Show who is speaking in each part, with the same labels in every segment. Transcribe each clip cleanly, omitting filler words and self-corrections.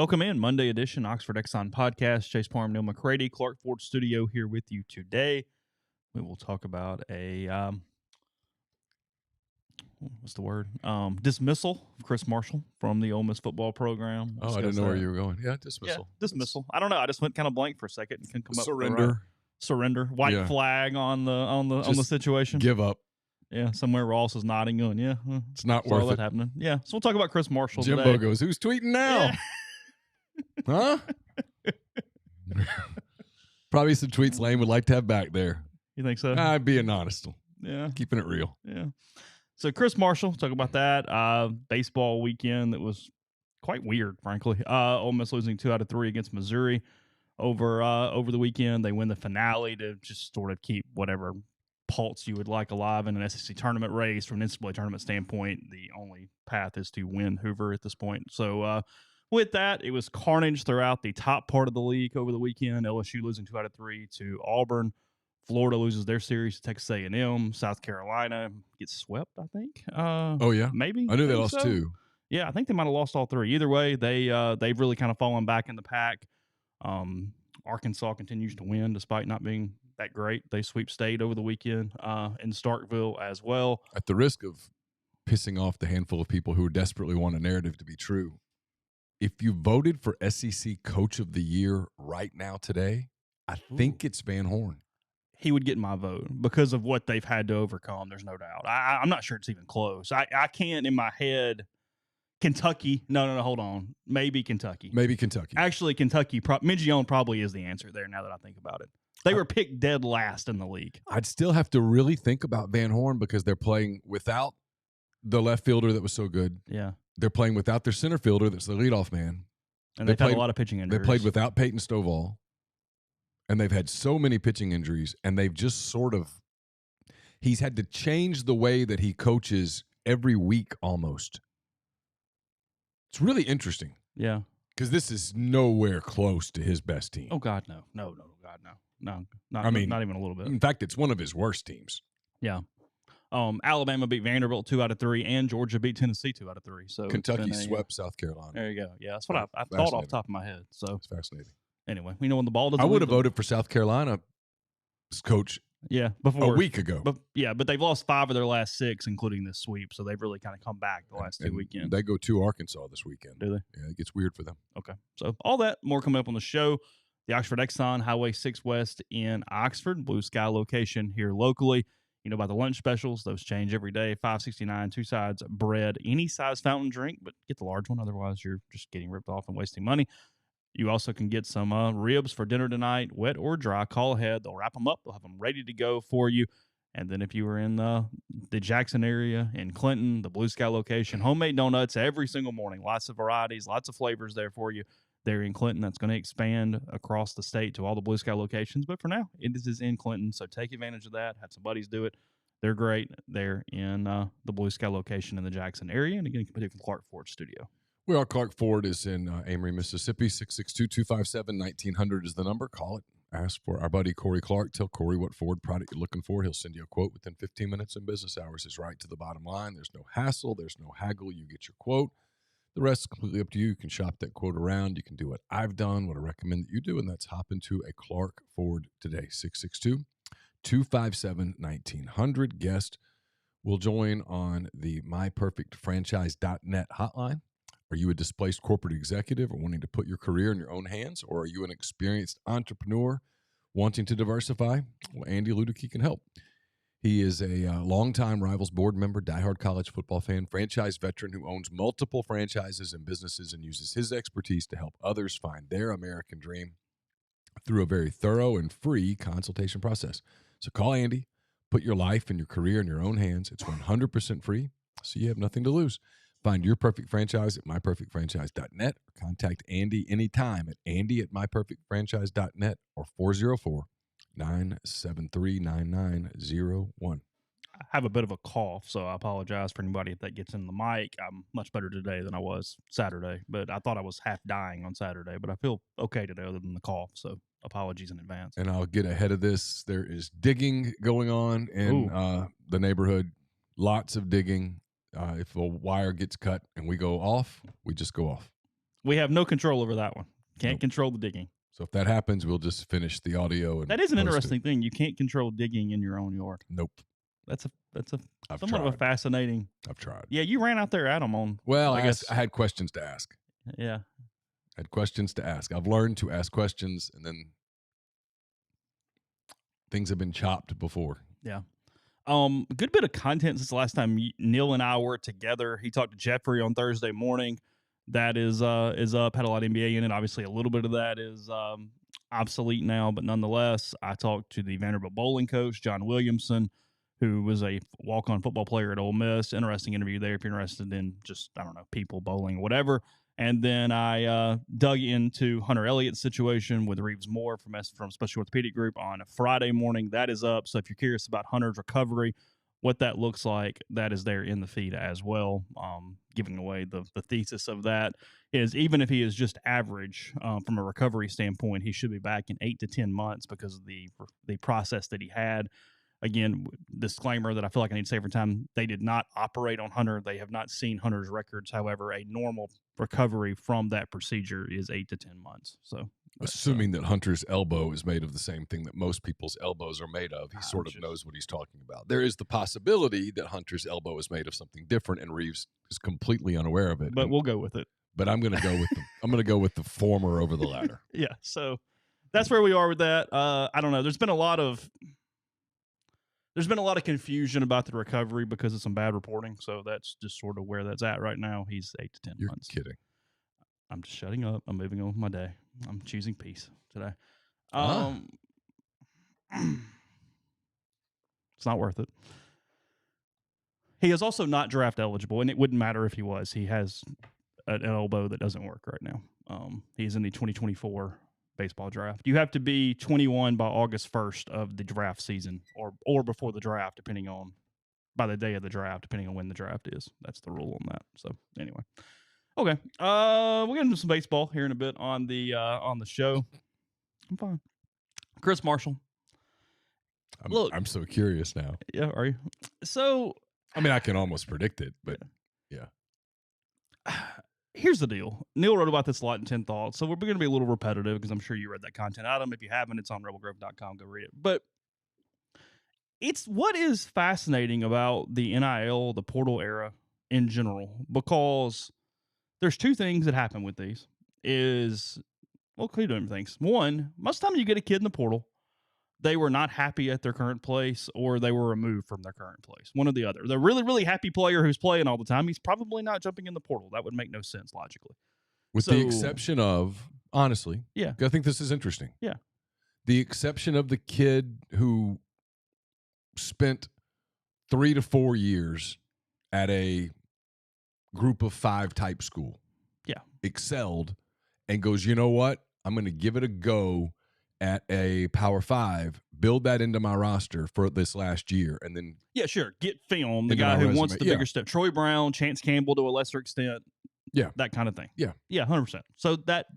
Speaker 1: Welcome in, Monday edition, Oxford Exxon Podcast. Chase Parham, Neal, McCready, Clark Ford Studio here with you today. We will talk about a, dismissal of Chris Marshall from the Ole Miss football program.
Speaker 2: I didn't know where you were going. Yeah, dismissal.
Speaker 1: Yeah, dismissal. I don't know. I just went kind of blank for a second and couldn't come up with
Speaker 2: surrender.
Speaker 1: White flag on the situation.
Speaker 2: Give up.
Speaker 1: Yeah, somewhere Ross is nodding, going, yeah,
Speaker 2: it's not worth it.
Speaker 1: Happening. Yeah, so we'll talk about Chris Marshall
Speaker 2: Jimbo
Speaker 1: today.
Speaker 2: goes, who's tweeting now?
Speaker 1: Yeah.
Speaker 2: Huh? Probably some tweets Lane would like to have back there.
Speaker 1: You think so?
Speaker 2: I'm being honest.
Speaker 1: Yeah.
Speaker 2: Keeping it real.
Speaker 1: Yeah. So Chris Marshall, talk about that. Baseball weekend that was quite weird, frankly. Ole Miss losing 2 out of 3 against Missouri over the weekend. They win the finale to just sort of keep whatever pulse you would like alive in an SEC tournament race. From an NCAA tournament standpoint, the only path is to win Hoover at this point. So with that, it was carnage throughout the top part of the league over the weekend. LSU losing 2 out of 3 to Auburn. Florida loses their series to Texas A&M. South Carolina gets swept, I think.
Speaker 2: Oh, yeah?
Speaker 1: Maybe.
Speaker 2: I knew they lost 2.
Speaker 1: Yeah, I think they might have lost all 3. Either way, they've really kind of fallen back in the pack. Arkansas continues to win despite not being that great. They sweep State over the weekend in Starkville as well.
Speaker 2: At the risk of pissing off the handful of people who desperately want a narrative to be true, if you voted for SEC Coach of the Year right now today, I think it's Van Horn.
Speaker 1: He would get my vote because of what they've had to overcome. There's no doubt. I'm not sure it's even close. I can't in my head. Kentucky. No, hold on. Maybe Kentucky. Actually, Kentucky. Mingione probably is the answer there now that I think about it. They were picked dead last in the league.
Speaker 2: I'd still have to really think about Van Horn because they're playing without the left fielder that was so good.
Speaker 1: Yeah.
Speaker 2: They're playing without their center fielder that's the leadoff man.
Speaker 1: And they've had a lot of pitching injuries.
Speaker 2: They played without Peyton Stovall. And they've had so many pitching injuries. And they've just he's had to change the way that he coaches every week almost. It's really interesting.
Speaker 1: Yeah.
Speaker 2: Because this is nowhere close to his best team.
Speaker 1: Oh, God, no. No, God, no. No, not even a little bit.
Speaker 2: In fact, it's one of his worst teams.
Speaker 1: Yeah. Alabama beat Vanderbilt 2 out of 3, and Georgia beat Tennessee 2 out of 3. So
Speaker 2: Kentucky swept South Carolina.
Speaker 1: There you go. Yeah, that's what I thought off the top of my head. So
Speaker 2: it's fascinating.
Speaker 1: Anyway, when the ball doesn't.
Speaker 2: I would have voted for South Carolina's coach.
Speaker 1: Yeah, before
Speaker 2: a week ago.
Speaker 1: But they've lost 5 of their last 6, including this sweep. So they've really kind of come back the last 2 weekends.
Speaker 2: They go to Arkansas this weekend.
Speaker 1: Do they?
Speaker 2: Yeah, it gets weird for them.
Speaker 1: Okay, so all that more coming up on the show. The Oxford Exxon, Highway 6 West in Oxford, Blue Sky location here locally. You know about the lunch specials; those change every day. $5.69, 2 sides bread, any size fountain drink, but get the large one. Otherwise, you're just getting ripped off and wasting money. You also can get some ribs for dinner tonight, wet or dry. Call ahead. They'll wrap them up. They'll have them ready to go for you. And then if you were in the Jackson area, in Clinton, the Blue Sky location, homemade donuts every single morning. Lots of varieties, lots of flavors there for you. There in Clinton, that's going to expand across the state to all the Blue Sky locations. But for now, it is in Clinton, so take advantage of that. Had some buddies do it. They're great there in the Blue Sky location in the Jackson area. And again, coming from Clark Ford Studio.
Speaker 2: We are. Clark Ford is in Amory, Mississippi. 662-257-1900 is the number. Call it. Ask for our buddy Corey Clark. Tell Corey what Ford product you're looking for. He'll send you a quote within 15 minutes, and business hours is right to the bottom line. There's no hassle. There's no haggle. You get your quote. The rest is completely up to you. You can shop that quote around. You can do what I've done, what I recommend that you do, and that's hop into a Clark Ford today. 662-257-1900. Guest will join on the myperfectfranchise.net hotline. Are you a displaced corporate executive or wanting to put your career in your own hands? Or are you an experienced entrepreneur wanting to diversify? Well, Andy Ludicky can help. He is a longtime Rivals board member, diehard college football fan, franchise veteran who owns multiple franchises and businesses and uses his expertise to help others find their American dream through a very thorough and free consultation process. So call Andy, put your life and your career in your own hands. It's 100% free, so you have nothing to lose. Find your perfect franchise at myperfectfranchise.net or contact Andy anytime at andy@myperfectfranchise.net or 404-973-9901.
Speaker 1: I have a bit of a cough, so I apologize for anybody if that gets in the mic. I'm much better today than I was Saturday, but I thought I was half dying on Saturday, but I feel okay today other than the cough, so apologies in advance.
Speaker 2: And I'll get ahead of this. There is digging going on in the neighborhood, lots of digging. If a wire gets cut and we go off, we just go off.
Speaker 1: We have no control over that one. Can't
Speaker 2: Nope.
Speaker 1: control the digging.
Speaker 2: So if that happens, we'll just finish the audio. And
Speaker 1: That is an
Speaker 2: post
Speaker 1: interesting thing. You can't control digging in your own yard.
Speaker 2: Nope.
Speaker 1: That's a
Speaker 2: I've
Speaker 1: somewhat
Speaker 2: tried.
Speaker 1: of a fascinating.
Speaker 2: I've tried.
Speaker 1: Yeah, you ran out there at them on.
Speaker 2: Well,
Speaker 1: I guess
Speaker 2: I had questions to ask.
Speaker 1: Yeah.
Speaker 2: I had questions to ask. I've learned to ask questions, and then things have been chopped before.
Speaker 1: Yeah. Good bit of content since the last time Neal and I were together. He talked to Jeffrey on Thursday morning. That is up. Had a lot of NBA in it. Obviously, a little bit of that is obsolete now, but nonetheless, I talked to the Vanderbilt bowling coach, John Williamson, who was a walk-on football player at Ole Miss. Interesting interview there if you're interested in just, I don't know, people, bowling, whatever. And then I dug into Hunter Elliott's situation with Reeves Moore from Special Orthopedic Group on a Friday morning. That is up. So if you're curious about Hunter's recovery, what that looks like, that is there in the feed as well. Giving away the thesis of that is even if he is just average from a recovery standpoint, he should be back in 8 to 10 months because of the process that he had. Again, disclaimer that I feel like I need to say every time, they did not operate on Hunter. They have not seen Hunter's records. However, a normal recovery from that procedure is 8 to 10 months. So
Speaker 2: assuming that Hunter's elbow is made of the same thing that most people's elbows are made of, he sort of knows what he's talking about. There is the possibility that Hunter's elbow is made of something different, and Reeves is completely unaware of it.
Speaker 1: But we'll go with it.
Speaker 2: But I'm going to go with the former over the latter.
Speaker 1: Yeah. So that's where we are with that. I don't know. There's been a lot of confusion about the recovery because of some bad reporting. So that's just sort of where that's at right now. He's 8 to 10 months.
Speaker 2: You're kidding.
Speaker 1: I'm just shutting up. I'm moving on with my day. I'm choosing peace today. It's not worth it. He is also not draft eligible, and it wouldn't matter if he was. He has an elbow that doesn't work right now. He's in the 2024 baseball draft. You have to be 21 by August 1st of the draft season, or before the draft, by the day of the draft, depending on when the draft is. That's the rule on that. So anyway, okay. We're gonna do some baseball here in a bit on the show. I'm fine. Chris Marshall.
Speaker 2: I'm so curious now.
Speaker 1: Yeah, are you? So
Speaker 2: I mean, I can almost predict it, but yeah.
Speaker 1: Here's the deal. Neal wrote about this a lot in 10 Thoughts, so we're going to be a little repetitive because I'm sure you read that content item. If you haven't, it's on rebelgrove.com. Go read it. But it's what is fascinating about the NIL, the portal era in general, because there's two things that happen with these. Two different things. One, most of the time you get a kid in the portal, they were not happy at their current place or they were removed from their current place. One or the other. The really, really happy player who's playing all the time, he's probably not jumping in the portal. That would make no sense logically.
Speaker 2: With the exception of, honestly,
Speaker 1: yeah,
Speaker 2: I think this is interesting.
Speaker 1: Yeah.
Speaker 2: The exception of the kid who spent 3 to 4 years at a group of 5 type school.
Speaker 1: Yeah.
Speaker 2: Excelled and goes, you know what? I'm going to give it a go at a Power 5, build that into my roster for this last year, and then
Speaker 1: sure, get film. The guy who wants the bigger step, Troy Brown, Chance Campbell to a lesser extent, that kind of thing. Yeah, 100%. So that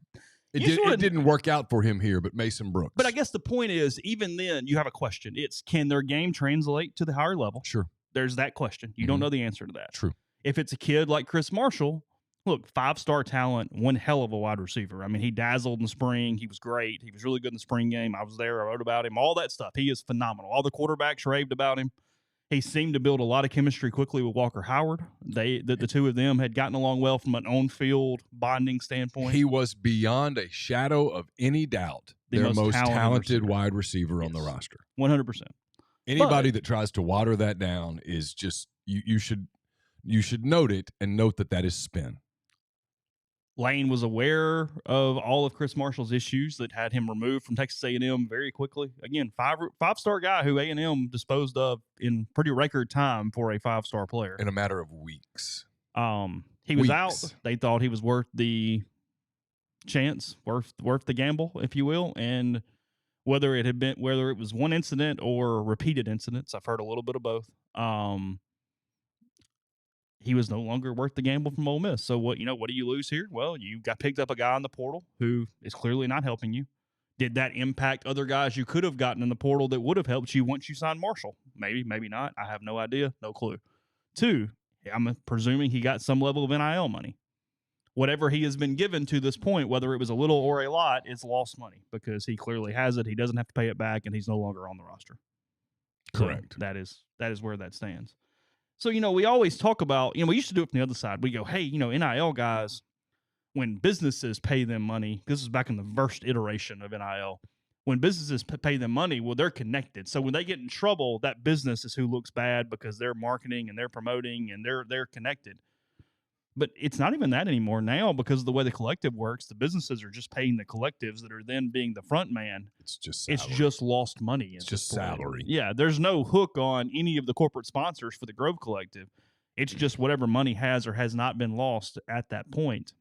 Speaker 2: it didn't work out for him here, but Mason Brooks.
Speaker 1: But I guess the point is, even then, you have a question. It's can their game translate to the higher level?
Speaker 2: Sure.
Speaker 1: There's that question. You don't know the answer to that.
Speaker 2: True.
Speaker 1: If it's a kid like Chris Marshall. Look, 5-star talent, one hell of a wide receiver. I mean, he dazzled in the spring. He was great. He was really good in the spring game. I was there. I wrote about him. All that stuff. He is phenomenal. All the quarterbacks raved about him. He seemed to build a lot of chemistry quickly with Walker Howard. The two of them had gotten along well from an on-field bonding standpoint.
Speaker 2: He was beyond a shadow of any doubt their most talented wide receiver on the roster.
Speaker 1: 100%.
Speaker 2: Anybody that tries to water that down is just you should note it and note that is spin.
Speaker 1: Lane was aware of all of Chris Marshall's issues that had him removed from Texas A&M very quickly. Again, five-star guy who A&M disposed of in pretty record time for a 5-star player.
Speaker 2: In a matter of weeks.
Speaker 1: He was out. They thought he was worth the chance, worth the gamble, if you will. And whether it was one incident or repeated incidents, I've heard a little bit of both. He was no longer worth the gamble from Ole Miss. So what do you lose here? Well, you got picked up a guy in the portal who is clearly not helping you. Did that impact other guys you could have gotten in the portal that would have helped you once you signed Marshall? Maybe, maybe not. I have no idea. No clue. 2, I'm presuming he got some level of NIL money. whatever he has been given to this point, whether it was a little or a lot, is lost money because he clearly has it. He doesn't have to pay it back, and he's no longer on the roster.
Speaker 2: Correct.
Speaker 1: So that is where that stands. So, we always talk about, we used to do it from the other side. We go, hey, NIL guys, when businesses pay them money, this is back in the first iteration of NIL, when businesses pay them money, well, they're connected. So when they get in trouble, that business is who looks bad because they're marketing and they're promoting and they're connected. But it's not even that anymore now because of the way the collective works. The businesses are just paying the collectives that are then being the front man.
Speaker 2: It's just salary.
Speaker 1: It's just lost money.
Speaker 2: It's just salary.
Speaker 1: Yeah, there's no hook on any of the corporate sponsors for the Grove Collective. It's just whatever money has or has not been lost at that point.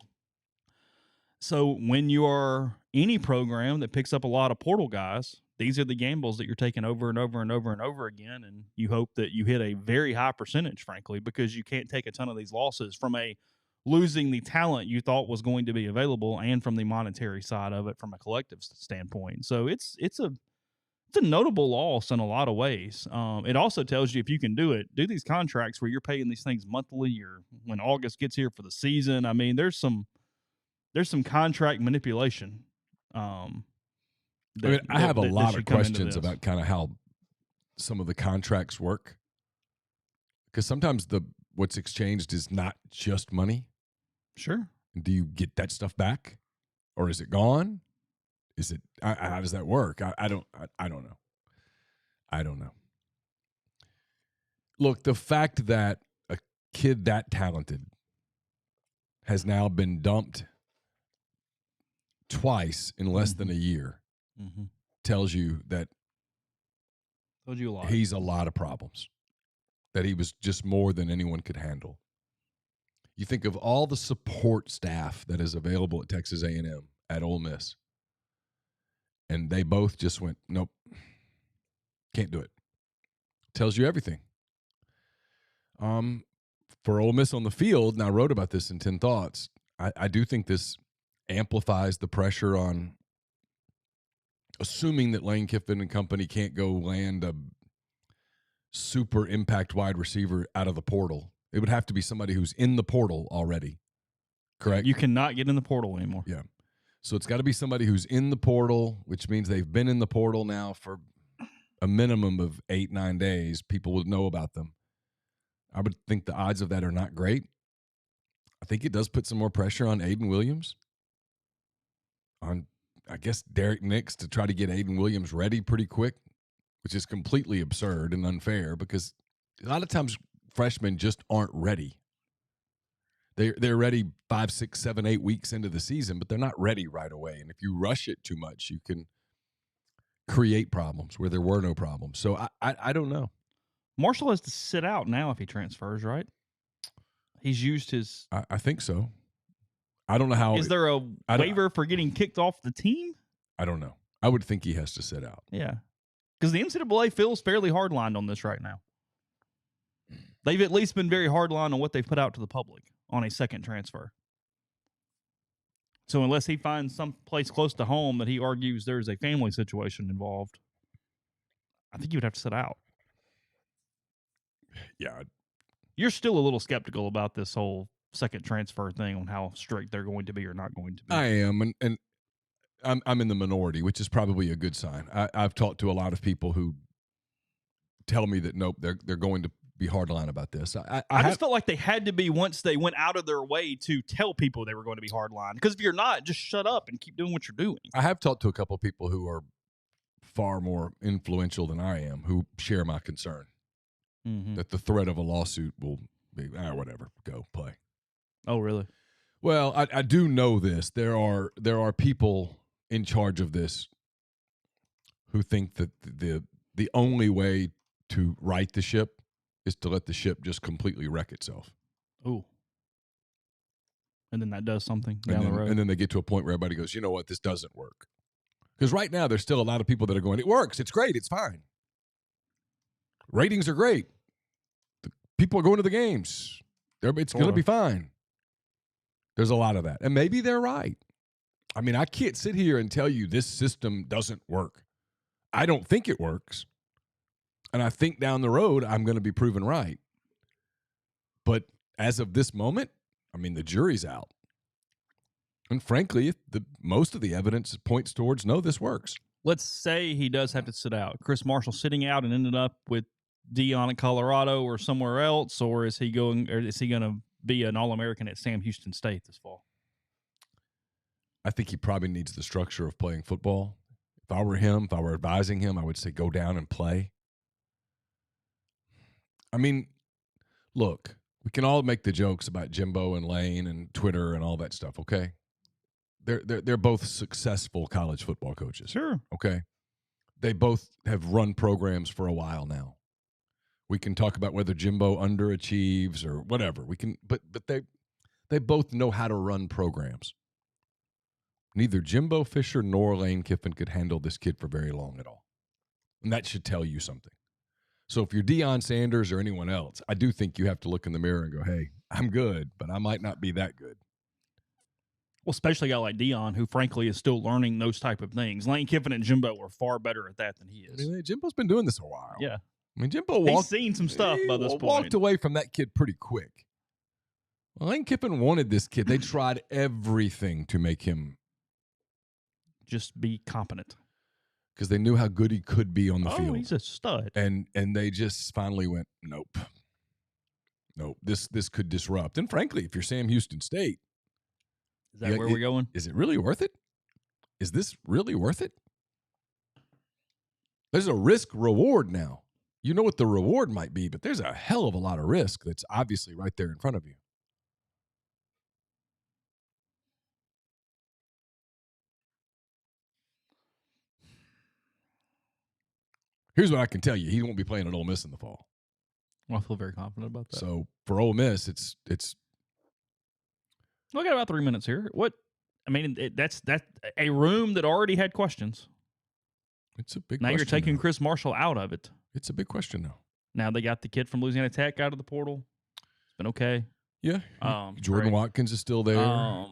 Speaker 1: So when you are any program that picks up a lot of portal guys, these are the gambles that you're taking over and over and over and over again, and you hope that you hit a very high percentage, frankly, because you can't take a ton of these losses from losing the talent you thought was going to be available and from the monetary side of it from a collective standpoint. So it's a notable loss in a lot of ways. It also tells you if you can do these contracts where you're paying these things monthly or when August gets here for the season. I mean, there's some contract manipulation.
Speaker 2: I have a lot of questions about kind of how some of the contracts work, because sometimes what's exchanged is not just money.
Speaker 1: Sure.
Speaker 2: Do you get that stuff back, or is it gone? Is it? How does that work? I don't know. I don't know. Look, the fact that a kid that talented has now been dumped twice in less than a year tells you that he's a lot of problems, that he was just more than anyone could handle. You think of all the support staff that is available at Texas A&M, at Ole Miss, and they both just went, nope, can't do it. Tells you everything. For Ole Miss on the field, and I wrote about this in 10 Thoughts, I do think this amplifies the pressure on assuming that Lane Kiffin and company can't go land a super impact wide receiver out of the portal. It would have to be somebody who's in the portal already, correct?
Speaker 1: You cannot get in the portal anymore.
Speaker 2: Yeah. So it's got to be somebody who's in the portal, which means they've been in the portal now for a minimum of 8-9 days. People would know about them. I would think the odds of that are not great. I think it does put some more pressure on Aiden Williams, on, I guess, Derek Nix to try to get Aiden Williams ready pretty quick, which is completely absurd and unfair because a lot of times freshmen just aren't ready. They're ready 5, 6, 7, 8 weeks into the season, but they're not ready right away. And if you rush it too much, you can create problems where there were no problems. So I don't know.
Speaker 1: Marshall has to sit out now if he transfers, right? He's used his.
Speaker 2: I think so. I don't know how.
Speaker 1: Is there a waiver for getting kicked off the team?
Speaker 2: I don't know. I would think he has to sit out.
Speaker 1: Yeah. Because the NCAA feels fairly hardlined on this right now. They've at least been very hardline on what they've put out to the public on a second transfer. So unless he finds some place close to home that he argues there's a family situation involved, I think you would have to sit out.
Speaker 2: Yeah.
Speaker 1: You're still a little skeptical about this whole second transfer thing on how strict they're going to be or not going to be.
Speaker 2: I am, and I'm in the minority, which is probably a good sign. I've talked to a lot of people who tell me that nope, they're going to be hardline about this. I
Speaker 1: just felt like they had to be once they went out of their way to tell people they were going to be hardline. Because if you're not, just shut up and keep doing what you're doing.
Speaker 2: I have talked to a couple of people who are far more influential than I am who share my concern that the threat of a lawsuit will be, whatever, go play.
Speaker 1: Oh, really?
Speaker 2: Well, I do know this. There are people in charge of this who think that the only way to right the ship is to let the ship just completely wreck itself.
Speaker 1: Ooh. And then that does something down the road.
Speaker 2: And then they get to a point where everybody goes, you know what, this doesn't work. Because right now there's still a lot of people that are going, it works, it's great, it's fine. Ratings are great. People are going to the games. It's going to be fine. There's a lot of that. And maybe they're right. I mean, I can't sit here and tell you this system doesn't work. I don't think it works. And I think down the road, I'm going to be proven right. But as of this moment, I mean, the jury's out. And frankly, most of the evidence points towards, no, this works.
Speaker 1: Let's say he does have to sit out. Chris Marshall sitting out and ended up with Dion in Colorado or somewhere else, or is he going to be an All-American at Sam Houston State this fall?
Speaker 2: I think he probably needs the structure of playing football. If I were him, if I were advising him, I would say go down and play. I mean, look, we can all make the jokes about Jimbo and Lane and Twitter and all that stuff, okay? They're both successful college football coaches.
Speaker 1: Sure.
Speaker 2: Okay? They both have run programs for a while now. We can talk about whether Jimbo underachieves or whatever. We can, but they both know how to run programs. Neither Jimbo Fisher nor Lane Kiffin could handle this kid for very long at all. And that should tell you something. So if you're Deion Sanders or anyone else, I do think you have to look in the mirror and go, hey, I'm good, but I might not be that good.
Speaker 1: Well, especially a guy like Dion, who frankly is still learning those type of things. Lane Kiffin and Jimbo are far better at that than he is.
Speaker 2: I mean, Jimbo's been doing this a while.
Speaker 1: Yeah.
Speaker 2: I mean, Jimbo
Speaker 1: he's seen some stuff by this point.
Speaker 2: Walked away from that kid pretty quick. Well, Lane Kiffin wanted this kid. They tried everything to make him
Speaker 1: just be competent.
Speaker 2: Because they knew how good he could be on the field.
Speaker 1: Oh, he's a stud.
Speaker 2: And they just finally went, nope. This could disrupt. And frankly, if you're Sam Houston State,
Speaker 1: is that where we're going?
Speaker 2: Is it really worth it? Is this really worth it? There's a risk reward now. You know what the reward might be, but there's a hell of a lot of risk that's obviously right there in front of you. Here's what I can tell you. He won't be playing at Ole Miss in the fall.
Speaker 1: Well, I feel very confident about that.
Speaker 2: So for Ole Miss, it's.
Speaker 1: We got about 3 minutes here. That's a room that already had questions.
Speaker 2: It's a big
Speaker 1: now
Speaker 2: question. Now
Speaker 1: you're taking Chris Marshall out of it.
Speaker 2: It's a big question now.
Speaker 1: Now they got the kid from Louisiana Tech out of the portal. It's been okay.
Speaker 2: Yeah. Jordan Watkins is still there.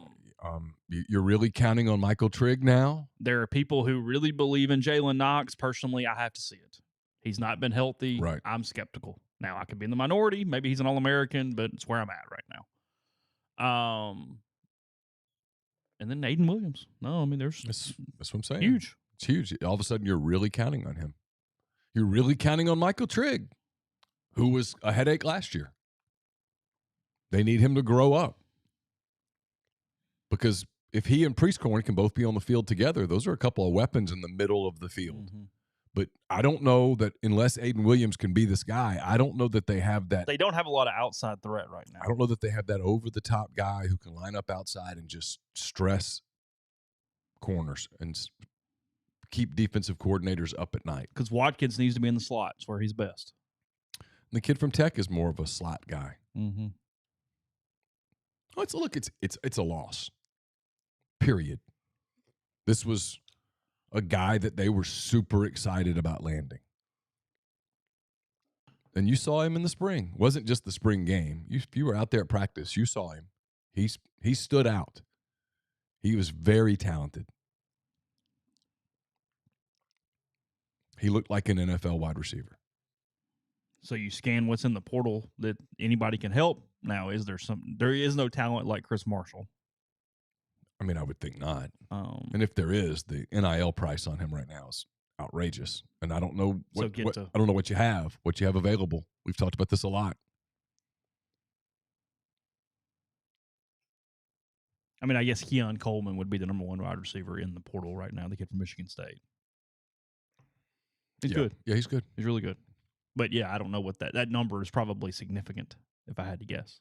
Speaker 2: You're really counting on Michael Trigg now?
Speaker 1: There are people who really believe in Jalen Knox. Personally, I have to see it. He's not been healthy.
Speaker 2: Right.
Speaker 1: I'm skeptical. Now, I could be in the minority. Maybe he's an All-American, but it's where I'm at right now. And then Aiden Williams. No, I mean, that's
Speaker 2: what I'm saying.
Speaker 1: Huge.
Speaker 2: It's huge. All of a sudden, you're really counting on him. You're really counting on Michael Trigg, who was a headache last year. They need him to grow up. Because if he and Priestcorn can both be on the field together, those are a couple of weapons in the middle of the field. Mm-hmm. But I don't know that unless Aiden Williams can be this guy, I don't know that they have that.
Speaker 1: They don't have a lot of outside threat right now.
Speaker 2: I don't know that they have that over-the-top guy who can line up outside and just stress corners and keep defensive coordinators up at night.
Speaker 1: Because Watkins needs to be in the slot. It's where he's best.
Speaker 2: And the kid from Tech is more of a slot guy.
Speaker 1: Mm-hmm.
Speaker 2: It's a loss. Period. This was a guy that they were super excited about landing. And you saw him in the spring. It wasn't just the spring game. If you were out there at practice, you saw him. He stood out. He was very talented. He looked like an NFL wide receiver.
Speaker 1: So you scan what's in the portal that anybody can help. Now, there is no talent like Chris Marshall.
Speaker 2: I mean, I would think not. And if there is, the NIL price on him right now is outrageous. And I don't know I don't know what you have available. We've talked about this a lot.
Speaker 1: I mean, I guess Keon Coleman would be the number one wide receiver in the portal right now, the kid from Michigan State. He's good.
Speaker 2: Yeah, he's good.
Speaker 1: He's really good. But, yeah, I don't know what that number is probably significant, if I had to guess.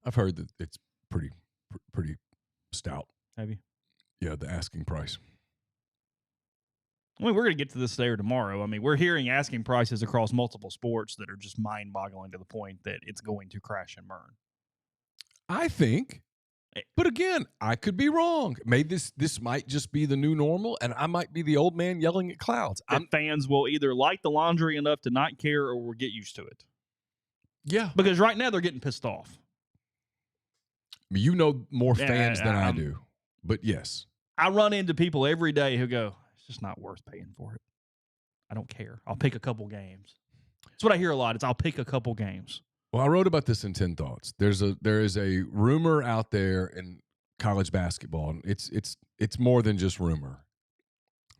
Speaker 2: I've heard that it's pretty stout.
Speaker 1: Have you?
Speaker 2: Yeah, the asking price.
Speaker 1: I mean, we're going to get to this today or tomorrow. I mean, we're hearing asking prices across multiple sports that are just mind-boggling to the point that it's going to crash and burn.
Speaker 2: I think. But again, I could be wrong. Maybe this might just be the new normal, and I might be the old man yelling at clouds.
Speaker 1: Fans will either like the laundry enough to not care or will get used to it.
Speaker 2: Yeah.
Speaker 1: Because right now they're getting pissed off.
Speaker 2: You know more fans than I do. But yes.
Speaker 1: I run into people every day who go, it's just not worth paying for it. I don't care. I'll pick a couple games. That's what I hear a lot. I'll pick a couple games.
Speaker 2: Well, I wrote about this in 10 Thoughts. There is a rumor out there, and college basketball, and it's more than just rumor.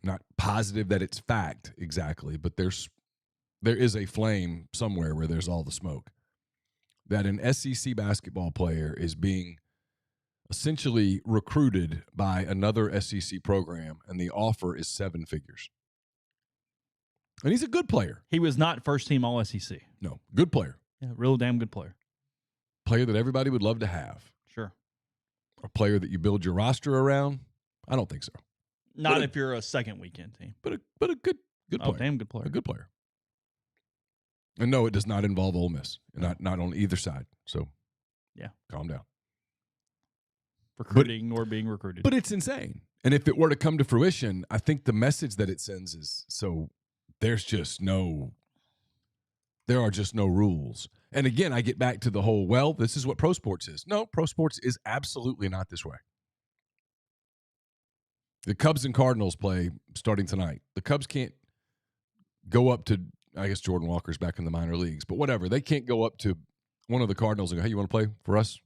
Speaker 2: Not positive that it's fact exactly, but there is a flame somewhere where there's all the smoke. That an SEC basketball player is being essentially recruited by another SEC program, and the offer is 7 figures. And he's a good player.
Speaker 1: He was not first team All SEC.
Speaker 2: No, good player.
Speaker 1: Yeah, real damn good player.
Speaker 2: Player that everybody would love to have.
Speaker 1: Sure.
Speaker 2: A player that you build your roster around? I don't think so.
Speaker 1: Not if you're a second weekend team.
Speaker 2: But a good player.
Speaker 1: Oh, damn good player.
Speaker 2: A good player. And no, it does not involve Ole Miss. Not on either side. So,
Speaker 1: yeah,
Speaker 2: calm down.
Speaker 1: Recruiting or being recruited.
Speaker 2: But it's insane. And if it were to come to fruition, I think the message that it sends is so there are just no rules. And again, I get back to the whole, well, this is what pro sports is. No, pro sports is absolutely not this way. The Cubs and Cardinals play starting tonight. The Cubs can't go up to, I guess Jordan Walker's back in the minor leagues, but whatever. They can't go up to one of the Cardinals and go, hey, you want to play for us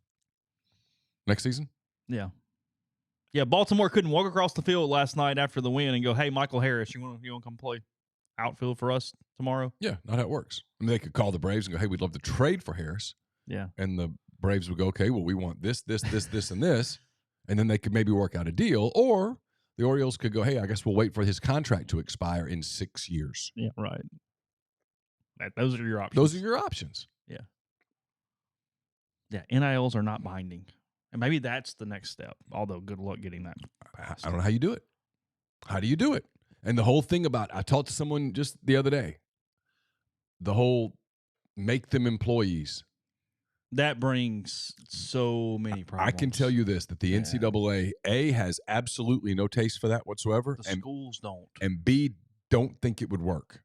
Speaker 2: next season?
Speaker 1: Yeah. Yeah, Baltimore couldn't walk across the field last night after the win and go, hey, Michael Harris, you want to come play outfield for us tomorrow?
Speaker 2: Yeah, not how it works. I mean, they could call the Braves and go, hey, we'd love to trade for Harris.
Speaker 1: Yeah.
Speaker 2: And the Braves would go, okay, well, we want this, and this. And then they could maybe work out a deal. Or the Orioles could go, hey, I guess we'll wait for his contract to expire in 6 years.
Speaker 1: Yeah, right. Those are your options.
Speaker 2: Those are your options.
Speaker 1: Yeah. Yeah, NILs are not binding. And maybe that's the next step, although good luck getting that passed.
Speaker 2: I don't know how you do it. How do you do it? And the whole thing about, I talked to someone just the other day, the whole make them employees.
Speaker 1: That brings so many problems.
Speaker 2: I can tell you this, that the NCAA, A, has absolutely no taste for that whatsoever.
Speaker 1: The schools don't.
Speaker 2: And B, don't think it would work.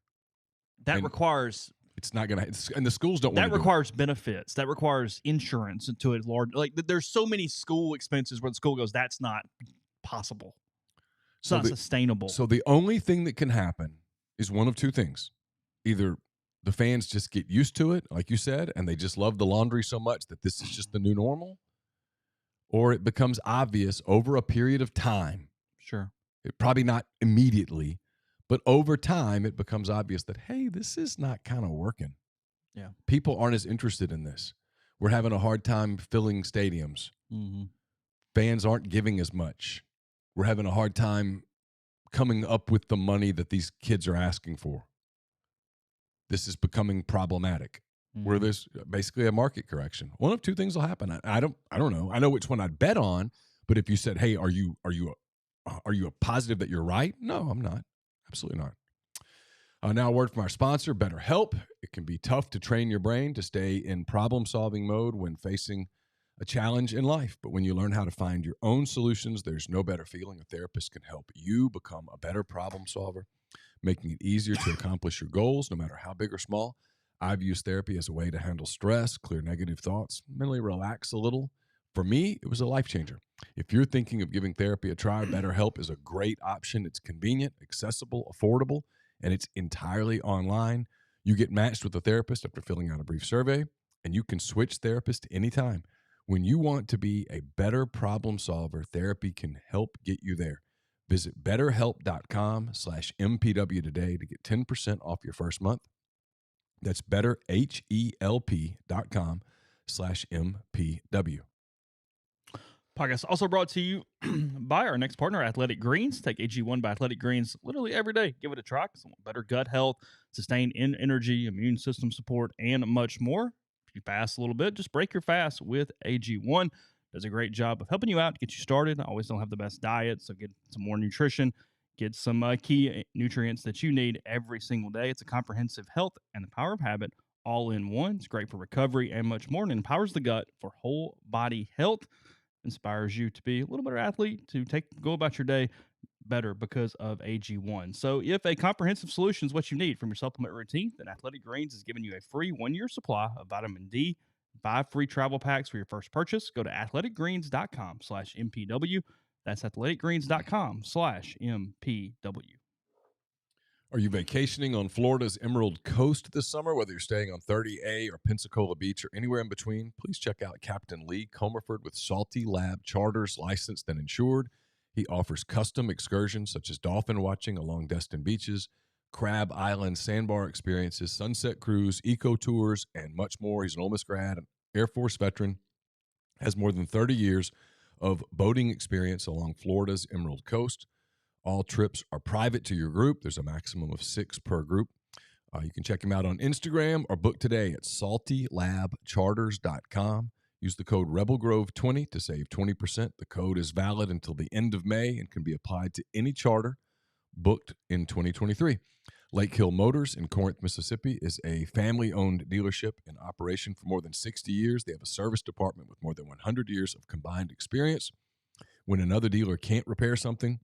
Speaker 1: That requires...
Speaker 2: It's not going to, and the schools don't want to do it.
Speaker 1: That requires benefits. That requires insurance to a large, like there's so many school expenses where the school goes, that's not possible. It's not sustainable.
Speaker 2: So the only thing that can happen is one of two things. Either the fans just get used to it, like you said, and they just love the laundry so much that this is just the new normal, or it becomes obvious over a period of time.
Speaker 1: Sure.
Speaker 2: Probably not immediately, but over time, it becomes obvious that, hey, this is not kind of working.
Speaker 1: Yeah.
Speaker 2: People aren't as interested in this. We're having a hard time filling stadiums.
Speaker 1: Mm-hmm.
Speaker 2: Fans aren't giving as much. We're having a hard time coming up with the money that these kids are asking for. This is becoming problematic. Mm-hmm. Where there's basically a market correction. One of two things will happen. I don't know. I know which one I'd bet on, but if you said, hey, are you a positive that you're right? No, I'm not. Absolutely not. Now a word from our sponsor, BetterHelp. It can be tough to train your brain to stay in problem-solving mode when facing a challenge in life. But when you learn how to find your own solutions, there's no better feeling. A therapist can help you become a better problem solver, making it easier to accomplish your goals, no matter how big or small. I've used therapy as a way to handle stress, clear negative thoughts, mentally relax a little. For me, it was a life changer. If you're thinking of giving therapy a try, BetterHelp is a great option. It's convenient, accessible, affordable, and it's entirely online. You get matched with a therapist after filling out a brief survey, and you can switch therapists anytime. When you want to be a better problem solver, therapy can help get you there. Visit betterhelp.com/MPW today to get 10% off your first month. That's betterhelp.com/MPW.
Speaker 1: Podcast also brought to you by our next partner, Athletic Greens. Take AG1 by Athletic Greens literally every day. Give it a try. Better gut health, sustained energy, immune system support, and much more. If you fast a little bit, just break your fast with AG1. Does a great job of helping you out to get you started. I always don't have the best diet, so get some more nutrition. Get some key nutrients that you need every single day. It's a comprehensive health and the power of habit all in one. It's great for recovery and much more, and empowers the gut for whole body health. Inspires you to be a little better athlete, to go about your day better because of AG1. So if a comprehensive solution is what you need from your supplement routine, then Athletic Greens is giving you a free 1-year supply of vitamin D, 5 free travel packs for your first purchase. Go to athleticgreens.com/MPW. That's athleticgreens.com/MPW.
Speaker 2: Are you vacationing on Florida's Emerald Coast this summer? Whether you're staying on 30A or Pensacola Beach or anywhere in between, please check out Captain Lee Comerford with Salty Lab Charters, licensed and insured. He offers custom excursions such as dolphin watching along Destin beaches, Crab Island sandbar experiences, sunset cruise, eco tours, and much more. He's an Ole Miss grad, an Air Force veteran, has more than 30 years of boating experience along Florida's Emerald Coast. All trips are private to your group. There's a maximum of 6 per group. You can check him out on Instagram or book today at saltylabcharters.com. Use the code RebelGrove20 to save 20%. The code is valid until the end of May and can be applied to any charter booked in 2023. Lake Hill Motors in Corinth, Mississippi is a family-owned dealership in operation for more than 60 years. They have a service department with more than 100 years of combined experience. When another dealer can't repair something,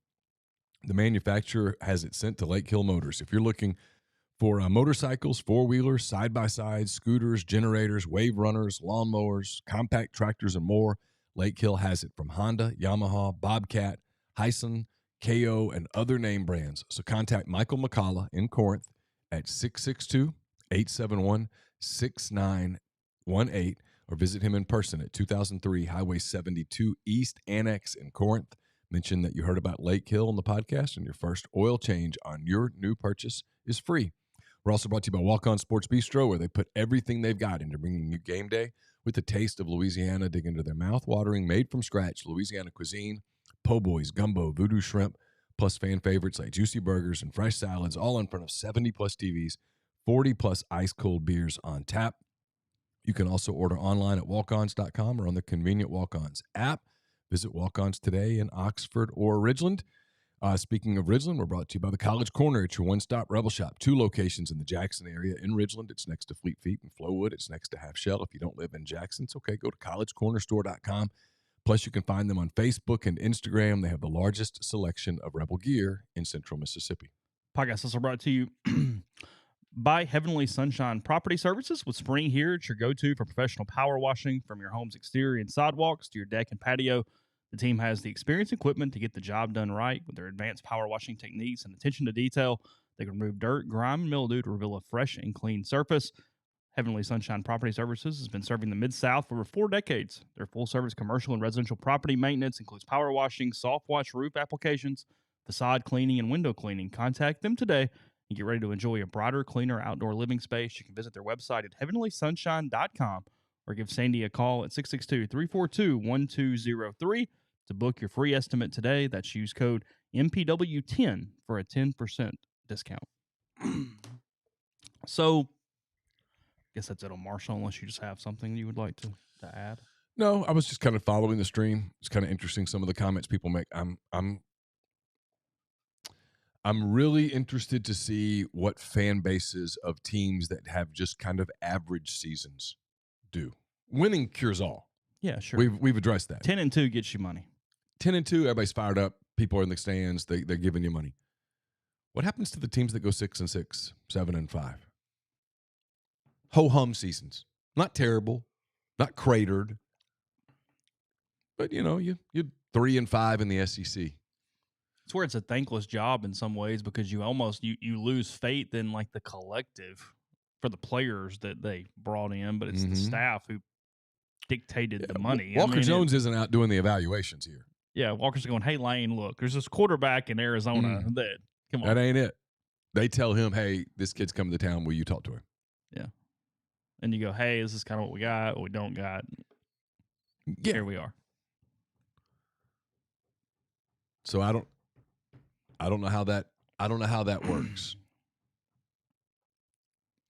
Speaker 2: the manufacturer has it sent to Lake Hill Motors. If you're looking for motorcycles, four-wheelers, side-by-sides, scooters, generators, wave runners, lawnmowers, compact tractors, and more, Lake Hill has it from Honda, Yamaha, Bobcat, Hyson, KO, and other name brands. So contact Michael McCullough in Corinth at 662-871-6918 or visit him in person at 2003 Highway 72 East Annex in Corinth. Mention that you heard about Lake Hill on the podcast, and your first oil change on your new purchase is free. We're also brought to you by Walk On Sports Bistro, where they put everything they've got into bringing you game day with the taste of Louisiana. Dig into their mouth-watering, made-from-scratch Louisiana cuisine, po' boys, gumbo, voodoo shrimp, plus fan favorites like juicy burgers and fresh salads, all in front of 70-plus TVs, 40-plus ice-cold beers on tap. You can also order online at walkons.com or on the convenient Walk-Ons app. Visit Walk-Ons today in Oxford or Ridgeland. Speaking of Ridgeland, we're brought to you by the College Corner. It's your one-stop Rebel Shop. 2 locations in the Jackson area. In Ridgeland, it's next to Fleet Feet. In Flowood, it's next to Half Shell. If you don't live in Jackson, it's okay. Go to collegecornerstore.com. Plus, you can find them on Facebook and Instagram. They have the largest selection of Rebel gear in Central Mississippi.
Speaker 1: Podcast also brought to you by Heavenly Sunshine Property Services. With spring here, it's your go-to for professional power washing, from your home's exterior and sidewalks to your deck and patio. The team has the experience and equipment to get the job done right. With their advanced power washing techniques and attention to detail, they can remove dirt, grime, and mildew to reveal a fresh and clean surface. Heavenly Sunshine Property Services has been serving the Mid-South for over 4 decades. Their full-service commercial and residential property maintenance includes power washing, soft wash roof applications, facade cleaning, and window cleaning. Contact them today and get ready to enjoy a brighter, cleaner outdoor living space. You can visit their website at heavenlysunshine.com or give Sandy a call at 662-342-1203 to book your free estimate today. That's use code MPW10 for a 10% discount. So, I guess that's it on Marshall, unless you just have something you would like to add.
Speaker 2: No, I was just kind of following the stream. It's kind of interesting, some of the comments people make. I'm really interested to see what fan bases of teams that have just kind of average seasons do. Winning cures all.
Speaker 1: Yeah, sure.
Speaker 2: We've addressed that.
Speaker 1: 10-2 gets you money.
Speaker 2: 10-2, everybody's fired up. People are in the stands. They're giving you money. What happens to the teams that go 6-6, 7-5? Ho-hum seasons. Not terrible, not cratered, but you 3-5 in the SEC.
Speaker 1: It's where it's a thankless job in some ways, because you almost you lose faith in like the collective for the players that they brought in, but it's the staff who dictated the money.
Speaker 2: Walker Jones isn't out doing the evaluations here.
Speaker 1: Yeah, Walker's going, hey, Lane, look, there's this quarterback in Arizona that, come on.
Speaker 2: That ain't it. They tell him, hey, this kid's coming to town. Will you talk to him?
Speaker 1: Yeah. And you go, hey, this is kind of what we got, what we don't got. Yeah. Here we are.
Speaker 2: So I don't know how that works.